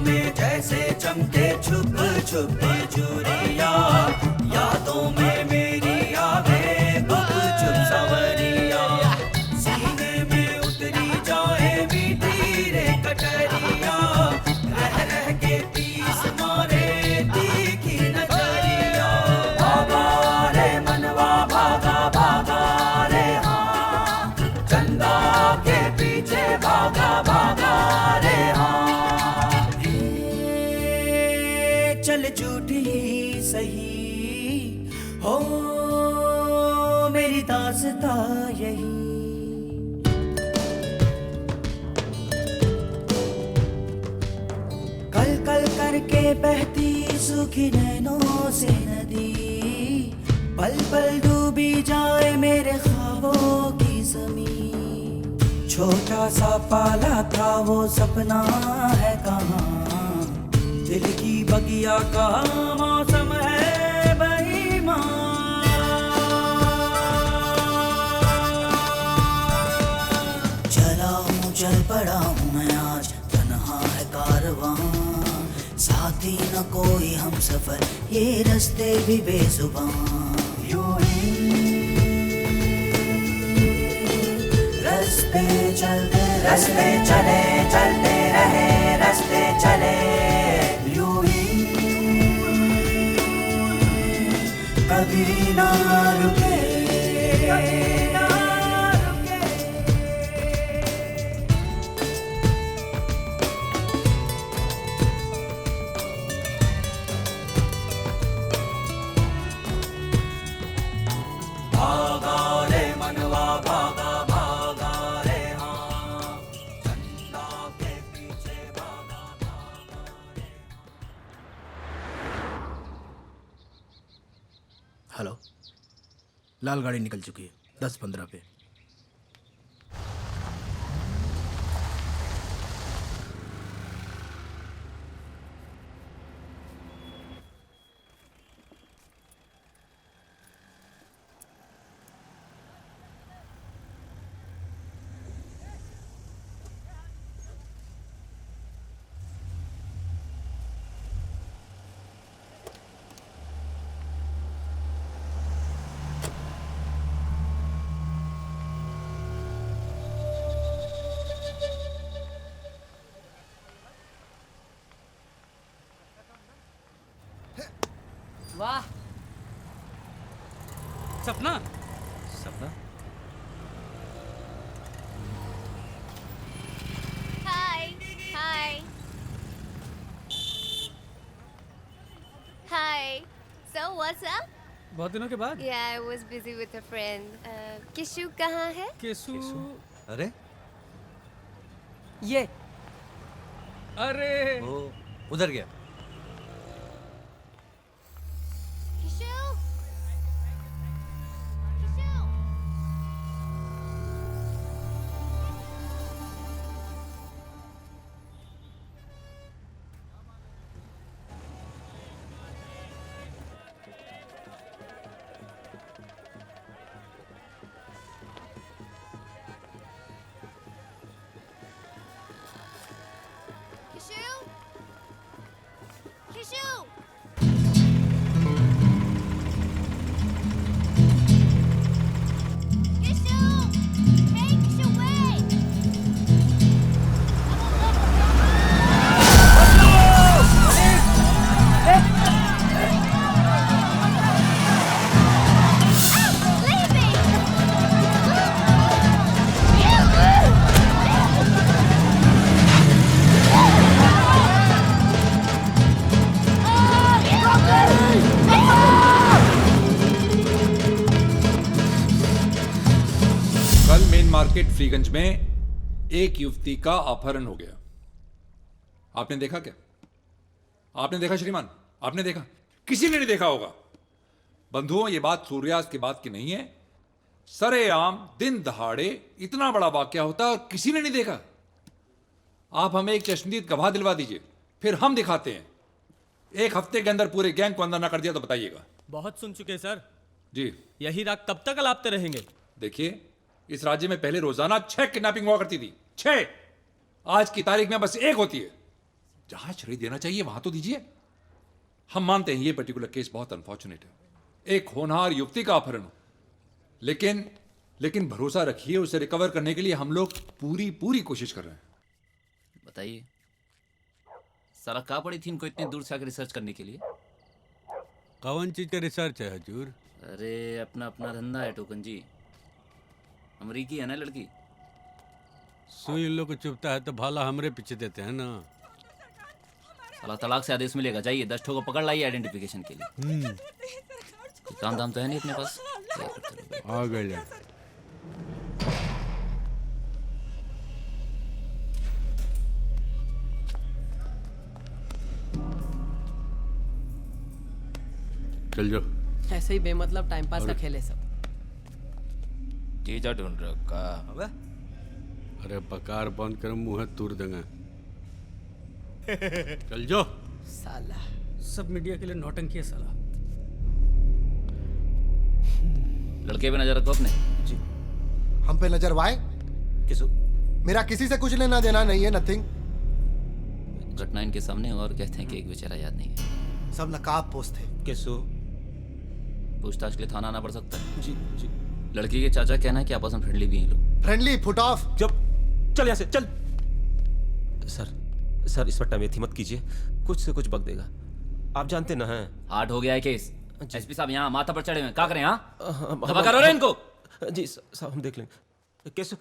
में जैसे चमके छुप छुप चूरिया यादों में मेरी आवे गुप चुप सवरिया सीने में उतरी जाए मीठी रे कटरिया रह रह के तीस मारे तीखी नजरिया भागा रे मनवा भागा भागा रे हाँ चंदा के पीछे भागा भागा रे हाँ चल झूठी सही हो मेरी दास्ता यही कल कल करके बहती सूखी नैनों से नदी पल पल डूबी जाए मेरे ख्वाबों की ज़मीन छोटा सा पाला था वो सपना है कहाँ दिल की बगिया का मौसम है बेईमान चला हूँ चल पड़ा हूँ मैं आज, तन्हा है कारवां, साथी न कोई हम सफर, ये रास्ते भी बेजुबान। यूं ही रास्ते चले चलते रहे, रास्ते चले यूं ही, कभी ना रुके। भागा रे मनवा भागा, भागा रे हाँ, चंदा के पीछे भागा, भागा रे। हेलो, लाल गाड़ी निकल चुकी है 10-15 पे। वाह सपना सपना Hi. Hi. Hi. So what's up? बहुत दिनों के बाद Yeah, I was busy with a friend. किशु कहाँ है? केसु अरे ये अरे वो उधर गया। किशु? मार्केट फ्रीगंज में एक युवती का अपहरण हो गया। आपने देखा क्या? आपने देखा श्रीमान? आपने देखा? किसी ने नहीं देखा होगा। बंधुओं, ये बात सूर्यास्त की बात की नहीं है। सरेआम दिन दहाड़े इतना बड़ा वाकया होता है और किसी ने नहीं देखा। आप हमें एक चश्मदीद गवाह दिलवा दीजिए, फिर हम दिखाते हैं। एक हफ्ते के अंदर पूरे गैंग को अंदर ना कर दिया तो बताइएगा। बहुत सुन चुके सर जी। यही राग कब तक अलापते रहेंगे? देखिए, इस राज्य में पहले रोजाना 6 किडनैपिंग हुआ करती थी। 6। आज की तारीख में बस 1 होती है। जहां श्रेय देना चाहिए वहां तो दीजिए। हम मानते हैं ये पर्टिकुलर केस बहुत अनफॉर्चुनेट है, एक होनहार युवती का अपहरण। लेकिन भरोसा रखिए, उसे रिकवर करने के लिए हम लोग पूरी कोशिश कर रहे हैं। बताइए, साला कहाँ पड़ी थी इनको इतनी दूर से आकर रिसर्च करने के लिए? कौन चीज का रिसर्च है हजूर? अरे अपना धंधा है टोकन जी। अमरीकी है ना लड़की। सुई इन लोग को चुपता है तो भाला हमरे पीछे देते हैं ना। साला तलाक से आदेश मिलेगा। जाइए 10 ठो को पकड़ लाइए आइडेंटिफिकेशन के लिए। काम दाम तो है नहीं अपने पास। आ गए। चल जाओ। ऐसे ही बेमतलब टाइम पास का खेल है सब। जीजा ढूंढ रखा। अबे अरे बकार बंद कर, मुंह तूर देंगे। चल जाओ। साला सब मीडिया के लिए नौटंकी है साला। लड़के पे नजर रखो अपने। जी। हम पे नजर वाए? किसु मेरा किसी से कुछ लेना देना नहीं है, नथिंग। घटना इनके सामने और कहते हैं कि एक बेचारा याद नहीं है। सब नकाब पोस्ट थे। कैसो? पूछताछ के लिए थाना आना पड़ सकता है। जी जी। लड़की के चाचा कहना है कि आपस में फ्रेंडली भी हैं लोग। फ्रेंडली? Foot of. चल यहाँ से चल। सर इस पर टमेथी मत कीजिए, कुछ से कुछ बक देगा। आप जानते ना हैं। हार्ड हो गया है केस। एसपी साहब यहाँ माथा पर चढ़े हुए हैं, क्या करें? हाँ दबा करो रे इनको। जी साहब हम देख लेंगे। कैसे?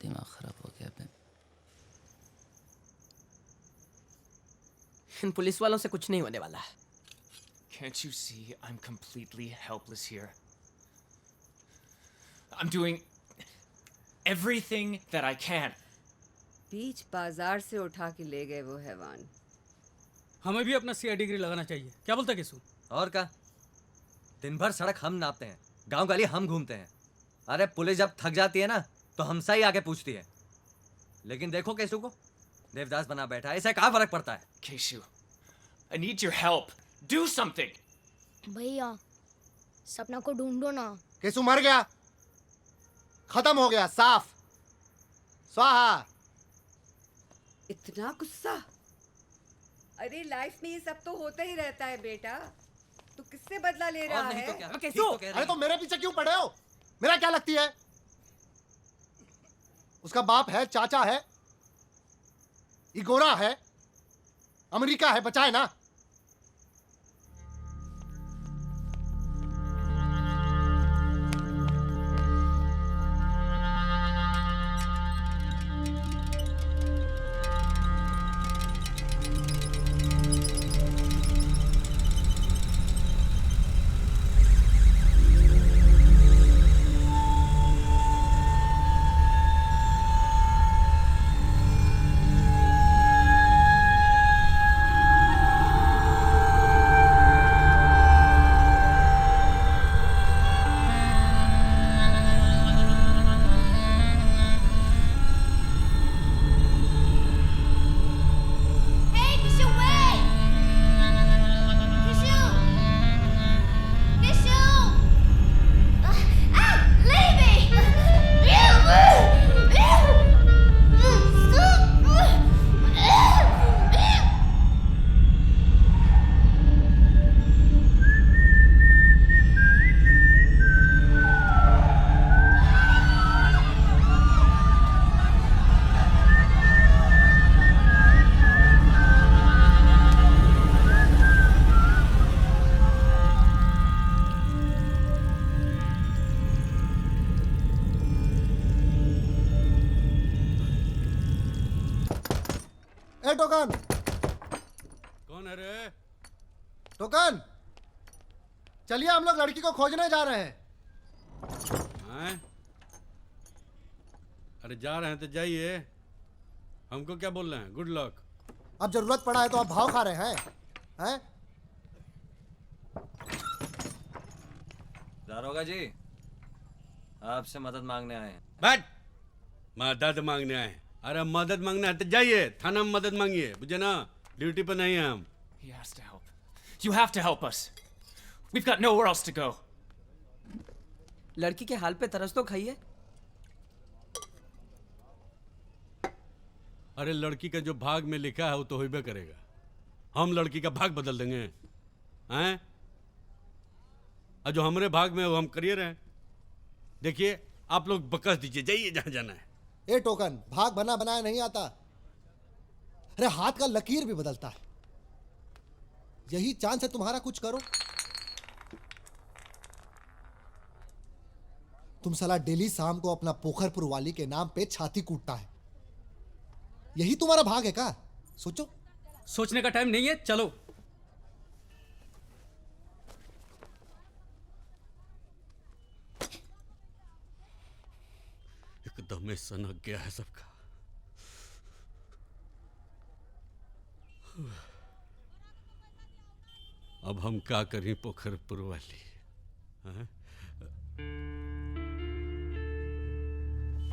दिमाग खराब हो गया अपने। इन पुलिस वालों से कुछ नहीं होने वाला है। Can't you see I'm completely helpless here? I'm doing everything that I can. बीच बाजार से उठा के ले गए वो हैवान। हमें भी अपना CI डिग्री लगाना चाहिए, क्या बोलता केसू? और क्या, दिन भर सड़क हम नापते हैं, गांव गली हम घूमते हैं। अरे पुलिस जब थक जाती है ना तो हमसे ही आके पूछती है। लेकिन देखो केसू को, देवदास बना बैठा है, इससे क्या फर्क पड़ता है? Keishu, I need your help. Do something. भैया सपना को ढूंढो ना। केसू मर गया, खत्म हो गया, साफ स्वाहा। इतना गुस्सा? अरे लाइफ में ये सब तो होता ही रहता है बेटा। तू किससे बदला ले रहा है? अरे तो मेरे पीछे क्यों पड़े हो? मेरा क्या लगती है? उसका बाप है, चाचा है, इगोरा है, अमेरिका है, बचाए ना। टोकन कौन है रे? टोकन चलिए, हम लोग लड़की को खोजने जा रहे हैं। अरे जा रहे हैं तो जाइए, हमको क्या बोल रहे हैं? Good luck. अब जरूरत पड़ा है तो आप भाव खा रहे हैं? दारोगा जी, आपसे मदद मांगने आए हैं। बैठ। मदद मांगने आए? अरे मदद मांगना है तो जाइए, थाना में मदद मांगिए, बुझे ना? ड्यूटी पर नहीं है हम। He has to help. You have to help us. We've got nowhere else to go. लड़की के हाल पे तरस तो खाइए। अरे लड़की का जो भाग में लिखा है वो तो होइबे करेगा। हम लड़की का भाग बदल देंगे हैं? और जो हमारे भाग में है वो हम करिए रहे। देखिए आप लोग बकस दीजिए, जाइए जहां जाना है। ए टोकन, भाग बना बनाया नहीं आता। अरे हाथ का लकीर भी बदलता है। यही चांस है तुम्हारा, कुछ करो। तुम साला डेली शाम को अपना पोखरपुर वाली के नाम पे छाती कूटता है। यही तुम्हारा भाग है क्या? सोचो। सोचने का टाइम नहीं है, चलो। एकदम सनक गया है सबका। अब हम क्या करें पोखरपुर वाली?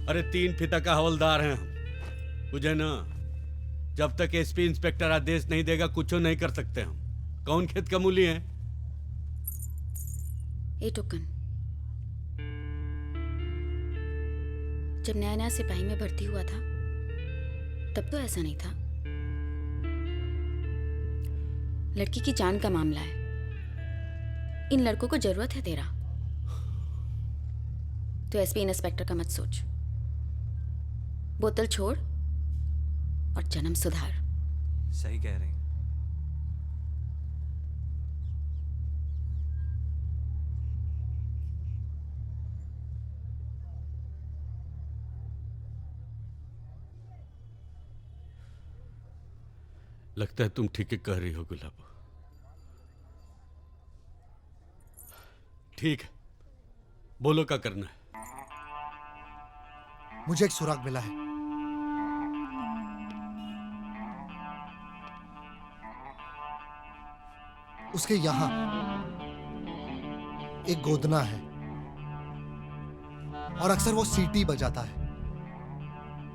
अरे 3 फीता का हवलदार हैं हम, बुझे ना? जब तक एसपी इंस्पेक्टर आदेश नहीं देगा कुछ नहीं कर सकते हम। कौन खेत का मूली है? ए टोकन, जब नया नया सिपाही में भर्ती हुआ था तब तो ऐसा नहीं था। लड़की की जान का मामला है, इन लड़कों को जरूरत है तेरा। तो एसपी इंस्पेक्टर का मत सोच, बोतल छोड़ और जन्म सुधार। सही कह रही हैं। लगता है तुम ठीक ही कह रही हो गुलाब। ठीक है, बोलो क्या करना है। मुझे एक सुराग मिला है। उसके यहां एक गोदना है और अक्सर वो सीटी बजाता है,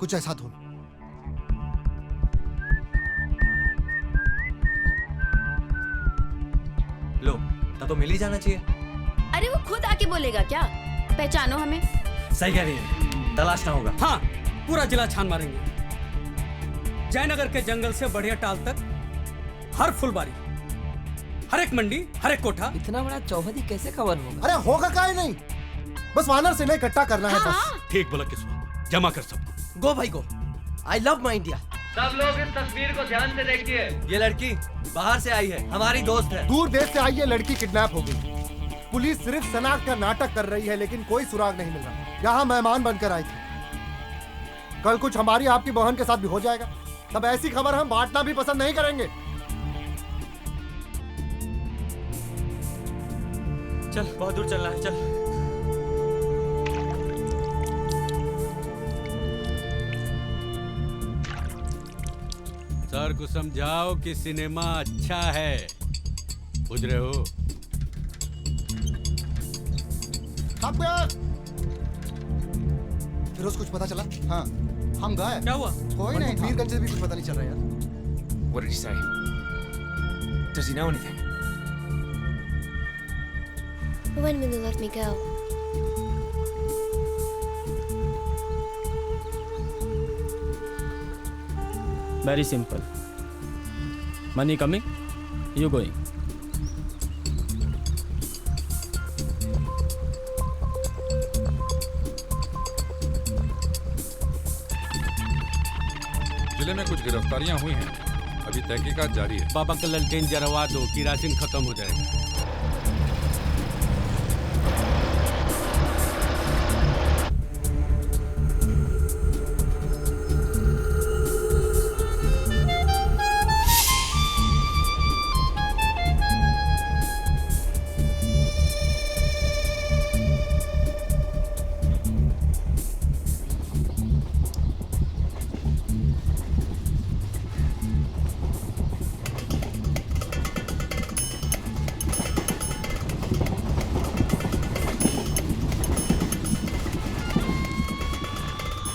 कुछ ऐसा धुन। लो, तब तो मिल ही जाना चाहिए। अरे वो खुद आके बोलेगा क्या? पहचानो हमें। सही कह रही है, तलाशना होगा। हाँ, पूरा जिला छान मारेंगे। जयनगर के जंगल से बढ़िया टाल तक, हर फुलबारी, हर एक मंडी, हर एक कोठा। इतना बड़ा चौहदी कैसे कवर होगा? अरे होगा काहे नहीं, बस वानर से इकट्ठा करना है बस। ठीक बोला किस्मत, जमा कर सबको। गो भाई गो, आई लव माई इंडिया। सब लोग इस तस्वीर को ध्यान से देखिए। ये लड़की बाहर से आई है, हमारी दोस्त है। दूर देश से आई ये लड़की किडनैप हो गई। पुलिस सिर्फ शनाख्त का नाटक कर रही है, लेकिन कोई सुराग नहीं मिल रहा। यहाँ मेहमान बनकर आई थी, कल कुछ हमारी आपकी बहन के साथ भी हो जाएगा, तब ऐसी खबर हम बांटना भी पसंद नहीं करेंगे। चल, बहुत दूर चलना है, चल। सर को समझाओ कि सिनेमा अच्छा है, बुझ रहे हो? फिरोज, कुछ पता चला? हाँ, हम गए। क्या हुआ? कोई नहीं, वीरगंज से भी कुछ पता नहीं चल रहा यार। What did he say? Does he know anything? When will you let me go? Very simple. Money coming, you going. जिले में कुछ गिरफ्तारियां हुई हैं, अभी तहकीकात जारी है। बाबा का ललटेन जरवा दो, किरासिन खत्म हो जाएगा।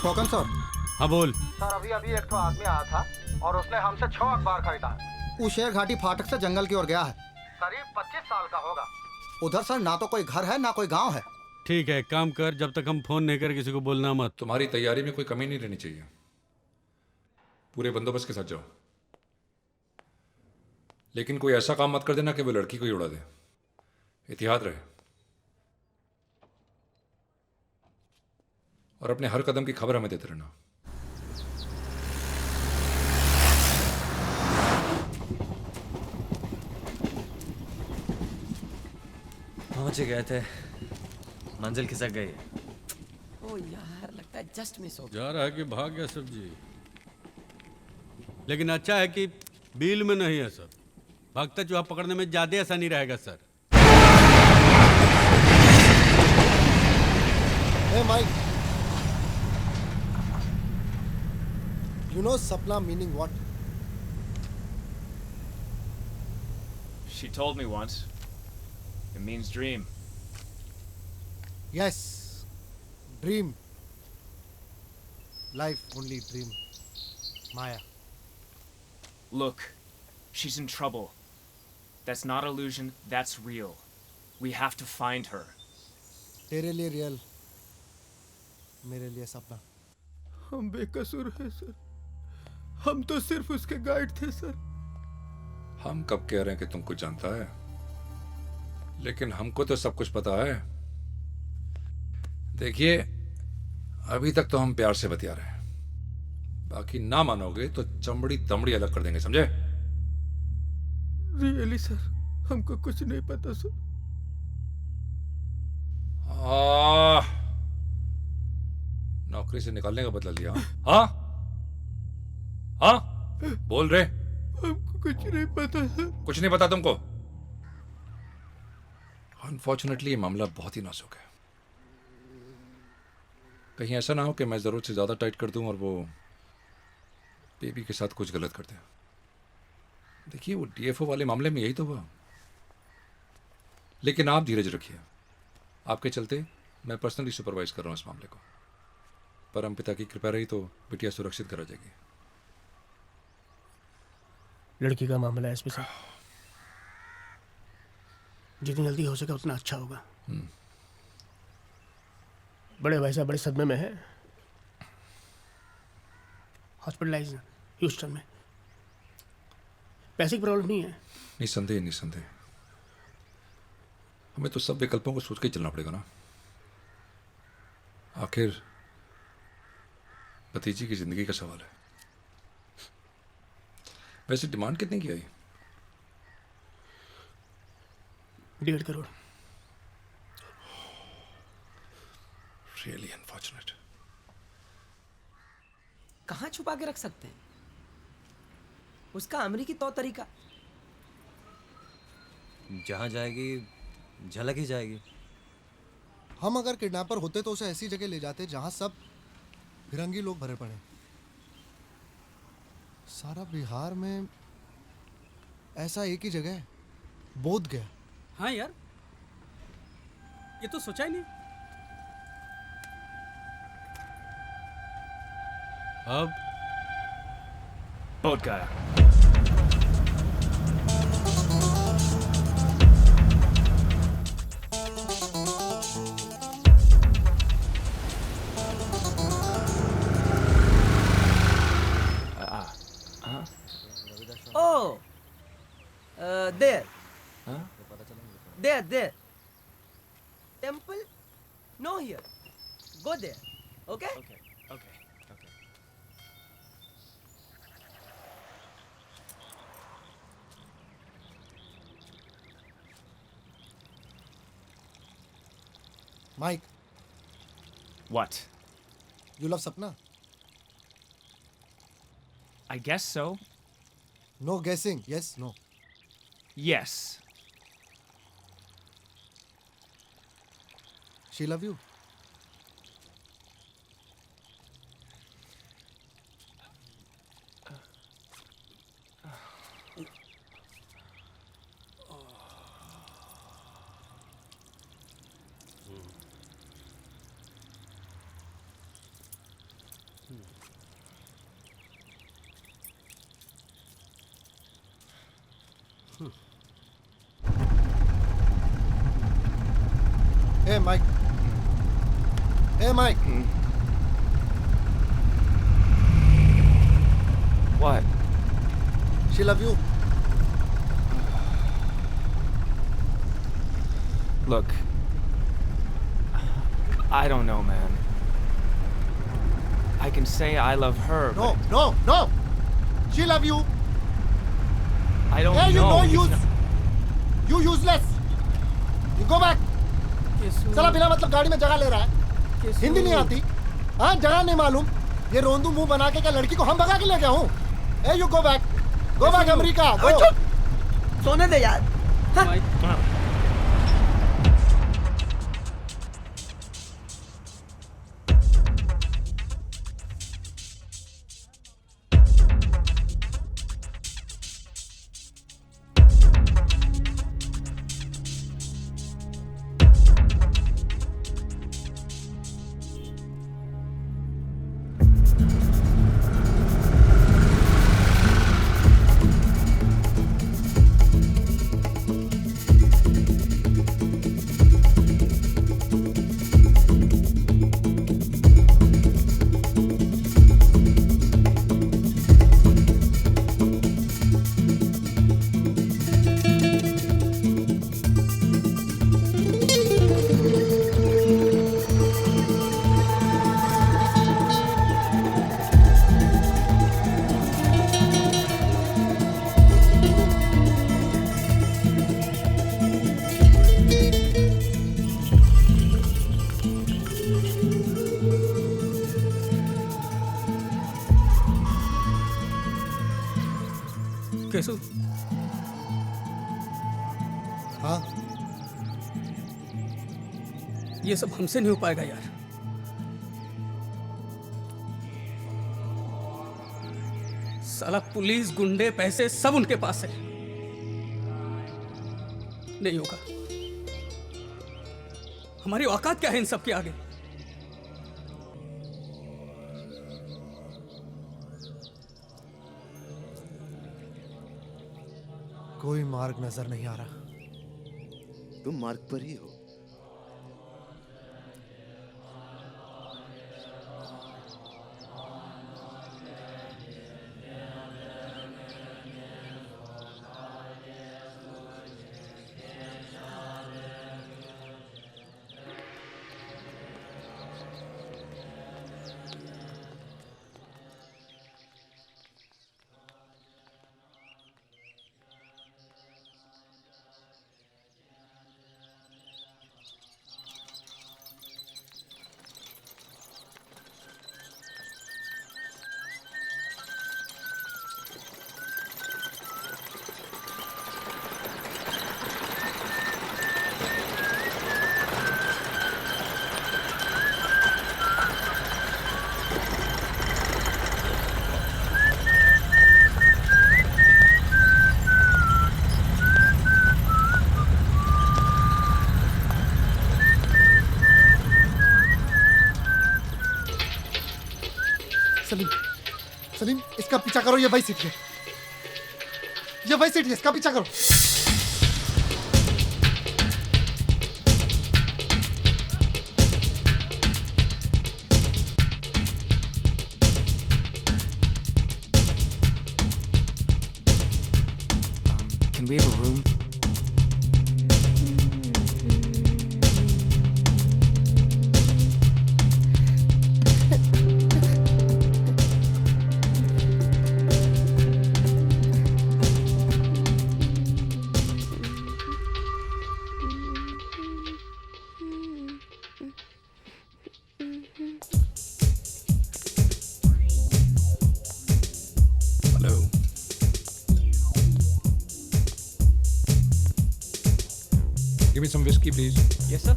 कोकन सर। हाँ बोल। सर, अभी एक तो आदमी आया था और उसने हमसे 6 अखबार खरीदा है। वो शेर घाटी फाटक से जंगल की ओर गया है, करीब 25 साल का होगा। उधर सर ना तो कोई घर है ना कोई गांव है। ठीक है, काम कर, जब तक हम फोन नहीं कर किसी को बोलना मत। तुम्हारी तैयारी में कोई कमी नहीं रहनी चाहिए, पूरे बंदोबस्त के साथ जाओ। लेकिन कोई ऐसा काम मत कर देना कि वो लड़की को ही उड़ा दे, एहतियात रहे। और अपने हर कदम की खबर हमें देते रहना। पहुंच गए थे, मंजिल खिसक गई। ओ यार, लगता है जस्ट मिस हो जा रहा है कि भाग गया सब्जी। लेकिन अच्छा है कि बिल में नहीं है सर, भागता चूहा पकड़ने में ज्यादा आसानी रहेगा sir. Hey Mike, you know sapna meaning what? She told me once. It means dream. Yes, dream. Life only dream. Maya. Look, she's in trouble. That's not illusion, that's real. We have to find her. तेरे लिए real, मेरे लिए सपना। हम बेकसूर हैं sir, हम तो सिर्फ उसके गाइड थे सर। हम कब कह रहे हैं कि तुम कुछ जानता है, लेकिन हमको तो सब कुछ पता है। देखिए, अभी तक तो हम प्यार से बतिया रहे हैं, बाकी ना मानोगे तो चमड़ी तमड़ी अलग कर देंगे, समझे? रियली सर, हमको कुछ नहीं पता सर। नौकरी से निकालने का बदला लिया? हाँ हाँ, बोल रहे। हमको कुछ नहीं पता सर। कुछ नहीं पता तुमको? अनफॉर्चुनेटली ये मामला बहुत ही नाजुक है। कहीं ऐसा ना हो कि मैं जरूरत से ज्यादा टाइट कर दूं और वो बेबी के साथ कुछ गलत कर दे। देखिए, वो डीएफओ वाले मामले में यही तो हुआ। लेकिन आप धीरज रखिए, आपके चलते मैं पर्सनली सुपरवाइज कर रहा हूं इस मामले को। परमपिता की कृपा रही तो बिटिया सुरक्षित करा जाएगी। लड़की का मामला है एसपी साहब, जितनी जल्दी हो सके उतना अच्छा होगा। बड़े भाई साहब बड़े सदमे में है, हॉस्पिटलाइज ह्यूस्टन में। पैसे की प्रॉब्लम नहीं है। निसंदेह निसंदेह, हमें तो सब विकल्पों को सोच के चलना पड़ेगा ना। आखिर भतीजी की जिंदगी का सवाल है। वैसे डिमांड कितने की आई? 1.5 करोड़। Really unfortunate. कहाँ छुपा के रख सकते हैं? उसका अमरीकी तौर तरीका। जहां जाएगी झलक ही जाएगी। हम अगर किडनैपर होते तो उसे ऐसी जगह ले जाते जहां सब फिरंगी लोग भरे पड़े। सारा बिहार में ऐसा एक ही जगह है, बोध गया। हाँ यार, ये तो सोचा ही नहीं। अब बोध गया। Oh, there. Huh? There. Temple? No, here. Go there. Okay? Okay. Mike. What? You love Sapna? I guess so. No guessing. Yes, no. Yes. She love you? Hey, Mike. Hey, Mike. What? She love you? Look, I don't know, man. I can say I love her, No, but no. She love you. I don't Hey, you know. no use. You useless. You go back. चला बिना मतलब गाड़ी में जगह ले रहा है। हिंदी नहीं आती? हाँ, जगह नहीं मालूम। ये रोंदू मुंह बना के क्या लड़की को हम भगा के ले गया हूँ? Hey, you go back. Go back America. Go. सोने दे यार। केसु, हाँ ये सब हमसे नहीं हो पाएगा यार। साला पुलिस, गुंडे, पैसे सब उनके पास है। नहीं होगा। हमारी औकात क्या है इन सब के आगे? कोई मार्ग नजर नहीं आ रहा। तुम मार्ग पर ही हो। सलीम, इसका पीछा करो, ये वही सीट है, ये वही सीट है, इसका पीछा करो। Can we have a room? Give me some whiskey, please. Yes, sir.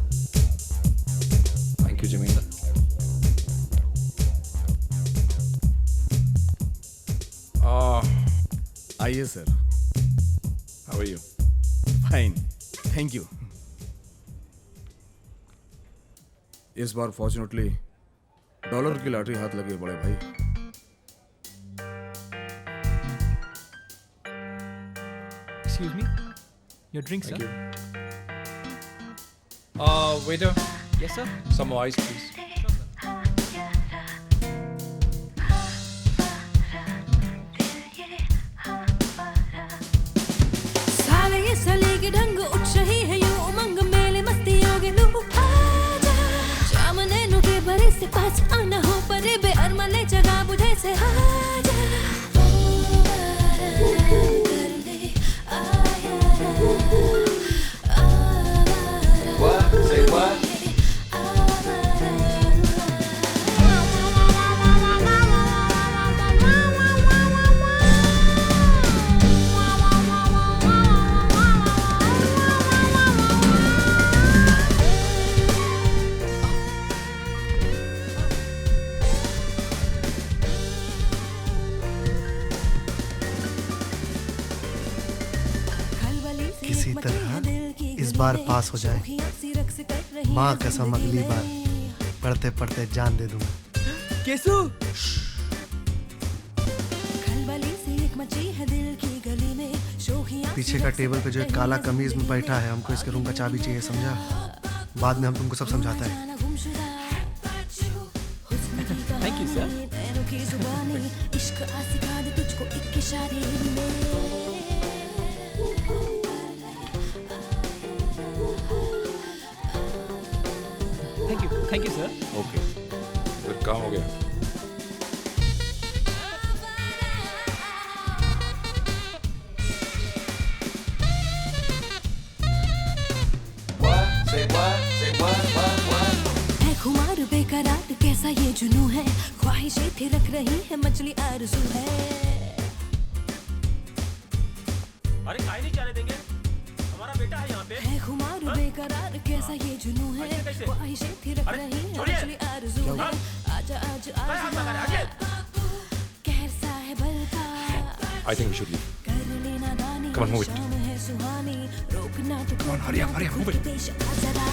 Thank you, Jamila. आइए sir. How are you? Fine, thank you. इस बार फॉर्चुनेटली डॉलर की लॉटरी हाथ लगी है बड़े भाई। Excuse me? Your drink, sir? Thank you. Waiter. Yes, sir? Some more ice, please. साले ये साले के ढंग उठ रही है यूं उमंग मेले मस्तियों के लू आजा सामने नो के बड़े से पास आना हो परे बे अरमाने जगह बुझे से आजा What? Say what? किसी तरह इस बार पास हो जाए। माँ कसम अगली बार पढ़ते पढ़ते जान दे दूंगा। केसु, पीछे का टेबल पे जो एक काला कमीज में बैठा है, हमको इसके रूम का चाबी चाहिए, समझा? बाद में हम तुमको सब समझाता है। Thank you, sir. Thank you, sir. Okay. फिर काम हो गया। है खुमार बेकरार कैसा ये जुनू है, ख्वाहिशें थिरक रही है मछली आरज़ू है। अरे काहे नहीं जाने देंगे? हमारा बेटा है यहाँ पे। है खुमार बेकरार कैसा ये जुनून है, ख्वाहिशें थिरक रही हैं, असली आरज़ू है, आजा आज आजा कहर सा है बलका, I think we should leave. कर लेना दानी, Come on, move it. शाम है सुहानी, रोकना तो Come on, hurry up, move it. पेश आ जरा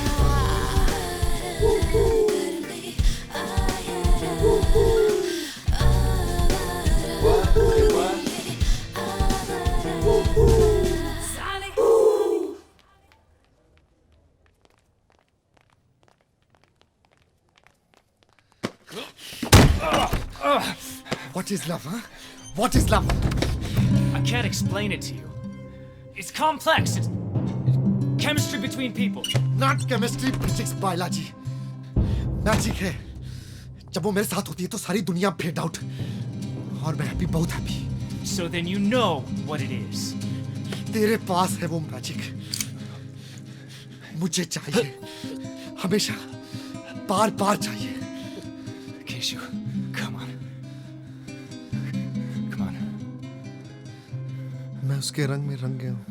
What is love, huh? What is love? I can't explain it to you. It's complex. It's chemistry between people. Not chemistry, physics, biology. Magic है. जब वो मेरे साथ होती है तो सारी दुनिया फेड आउट और मैं हैप्पी, बहुत happy. So then you know what it is. तेरे पास है वो मैजिक. मुझे चाहिए. हमेशा बार बार चाहिए. Keshu, come on. Come on. मैं उसके रंग में रंग गया हूँ.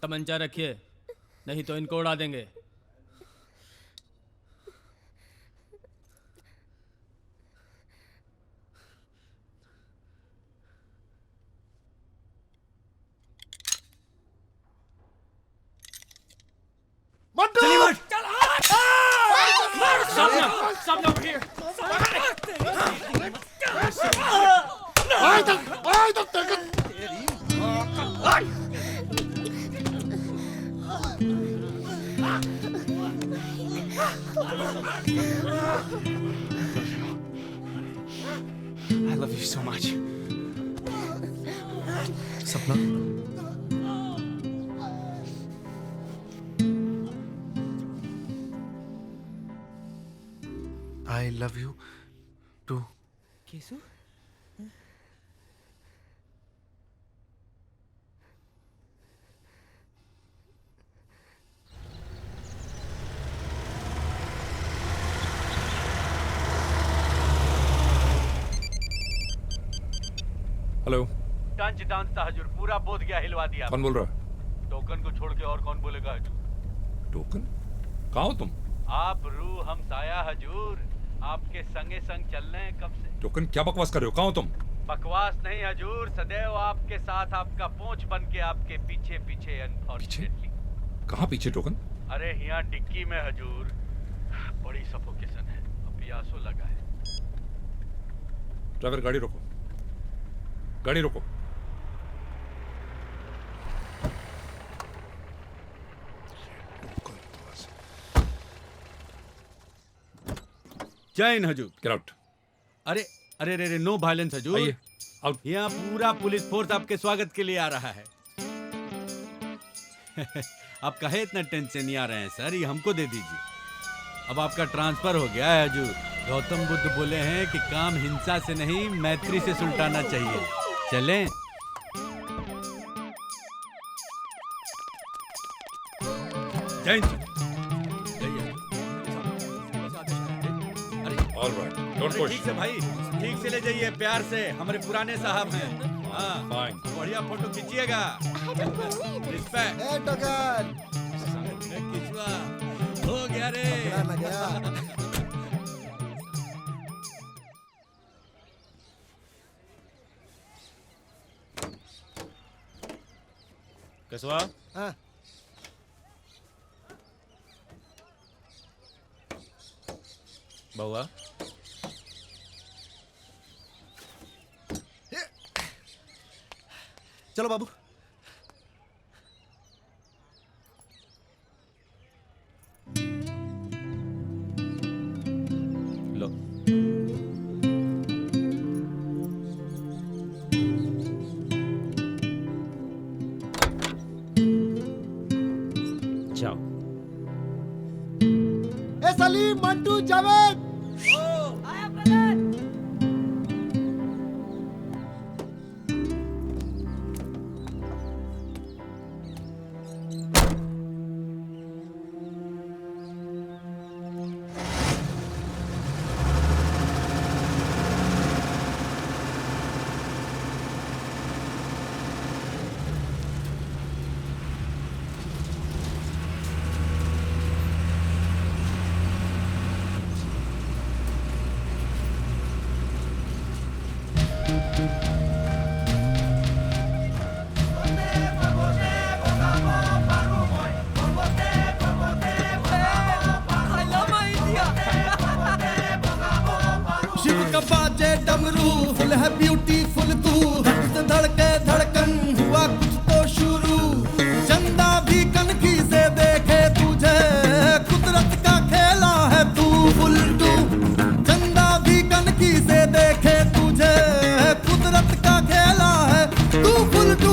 तमंचा रखिए, नहीं तो इनको उड़ा देंगे। Something over here. I love you so much. सपना. I love you too. केसु? हेलो. टंच डांस था हजूर, पूरा बोध गया हिलवा दिया. कौन बोल रहा है? टोकन को छोड़ के और कौन बोलेगा हजूर? टोकन? कहाँ हो तुम? आप रूह हम साया हजूर, आपके संगे संग चल रहे हैं कब से. टोकन क्या बकवास कर रहे हो? कहाँ हो तुम? बकवास नहीं हजूर, सदैव आपके साथ, आपका पोंछ बन के आपके पीछे पीछे. अनफॉर्चुनेटली. कहाँ पीछे टोकन? अरे यहाँ डिक्की में हजूर, बड़ी सफोकेशन है, अब प्यासो लगा है. ड्राइवर गाड़ी रोको, गाड़ी रोको. जय हिंद हजूर. Get out. अरे अरे रे नो वायलेंस हजूर. आइए, आउट. यहाँ पूरा पुलिस फोर्स आपके स्वागत के लिए आ रहा है. आप काहे इतना टेंशन नहीं आ रहे हैं सर, ये हमको दे दीजिए. अब आपका ट्रांसफर हो गया है हजूर. गौतम बुद्ध बोले हैं कि काम हिंसा से नहीं मैत्री से सुलटाना चाहिए. चलें. जय Hind. All right, don't push. ठीक से भाई, ठीक से ले जाइए, प्यार से. हमारे पुराने साहब हैं. हाँ, फाइन. बढ़िया फोटो खींचिएगा. रिस्पेक्ट. A token. किचवा हो गया रे. केशवा. हाँ. बउआ. चलो बाबू. लो. जाओ। ए सलीम, मंटू, जावेद। शिव का बाजे डमरू, फुल है ब्यूटीफुल तू, धक से धड़के धड़कन हुआ कुछ तो शुरू। चंदा भी कनखी से देखे तुझे, कुदरत का खेला है तू फुल टू। चंदा भी कनखी से देखे तुझे, कुदरत का खेला है तू full too.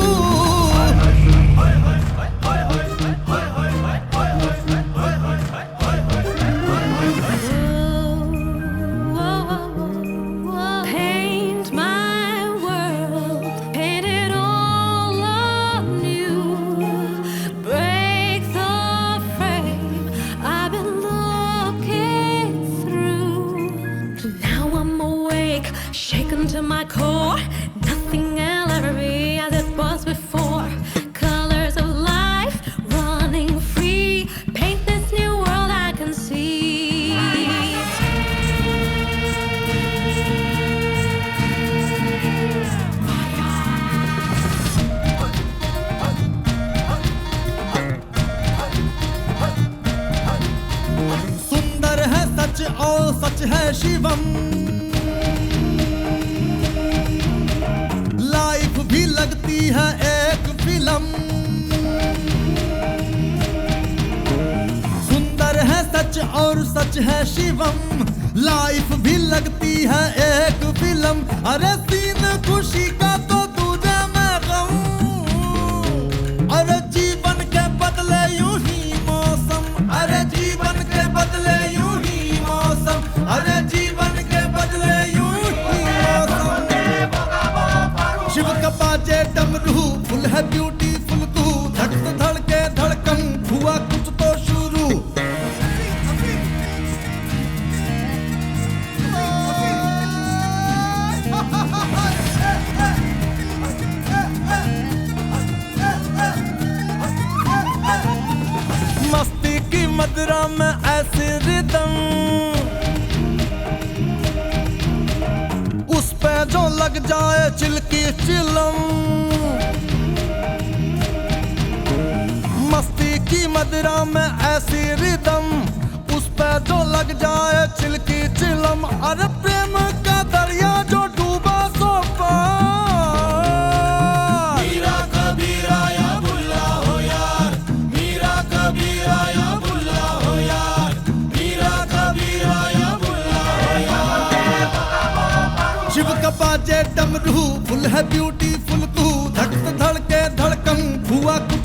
Paint my world, paint it all anew. Break the frame I've been looking through. Now I'm awake, shaken to my core. Nothing will ever be as it was before. Colors of life running free. Paint this new world I can see. सुंदर है सच और सच है Shivam. Life भी लगती है एक film. सुंदर है सच और सच है शिवम। लाइफ भी लगती है एक फिल्म। अरे सीन खुशी का तो तुझे मैं गम। अरे जीवन के बदले यूं ही मौसम। अरे जीवन के बदले यूं ही मौसम। अरे जीवन के बदले यूं ही मौसम। शिव का बाजे डमरू, फुल है ब्यूटीफुल तू, धक से धड़के धड़कन हुआ कुछ तो शुरू। मस्ती की मदरा में ऐसी रिदम, उस पे जो लग जाए चिलकी चिलम। मस्ती की मदरा में ऐसी रिदम, उस पे जो लग जाए चिलकी चिलम। अरे प्रेम का दरिया जो डूबा सो पार। मीरा कबीरा या बुल्ला हो यार, मीरा कबीरा या बुल्ला हो यार, मीरा कबीरा या बुल्ला हो यार। शिव का बाजे डमरू, फुल है ब्यूटीफुल तू, धक से धड़के धड़कन हुआ कुछ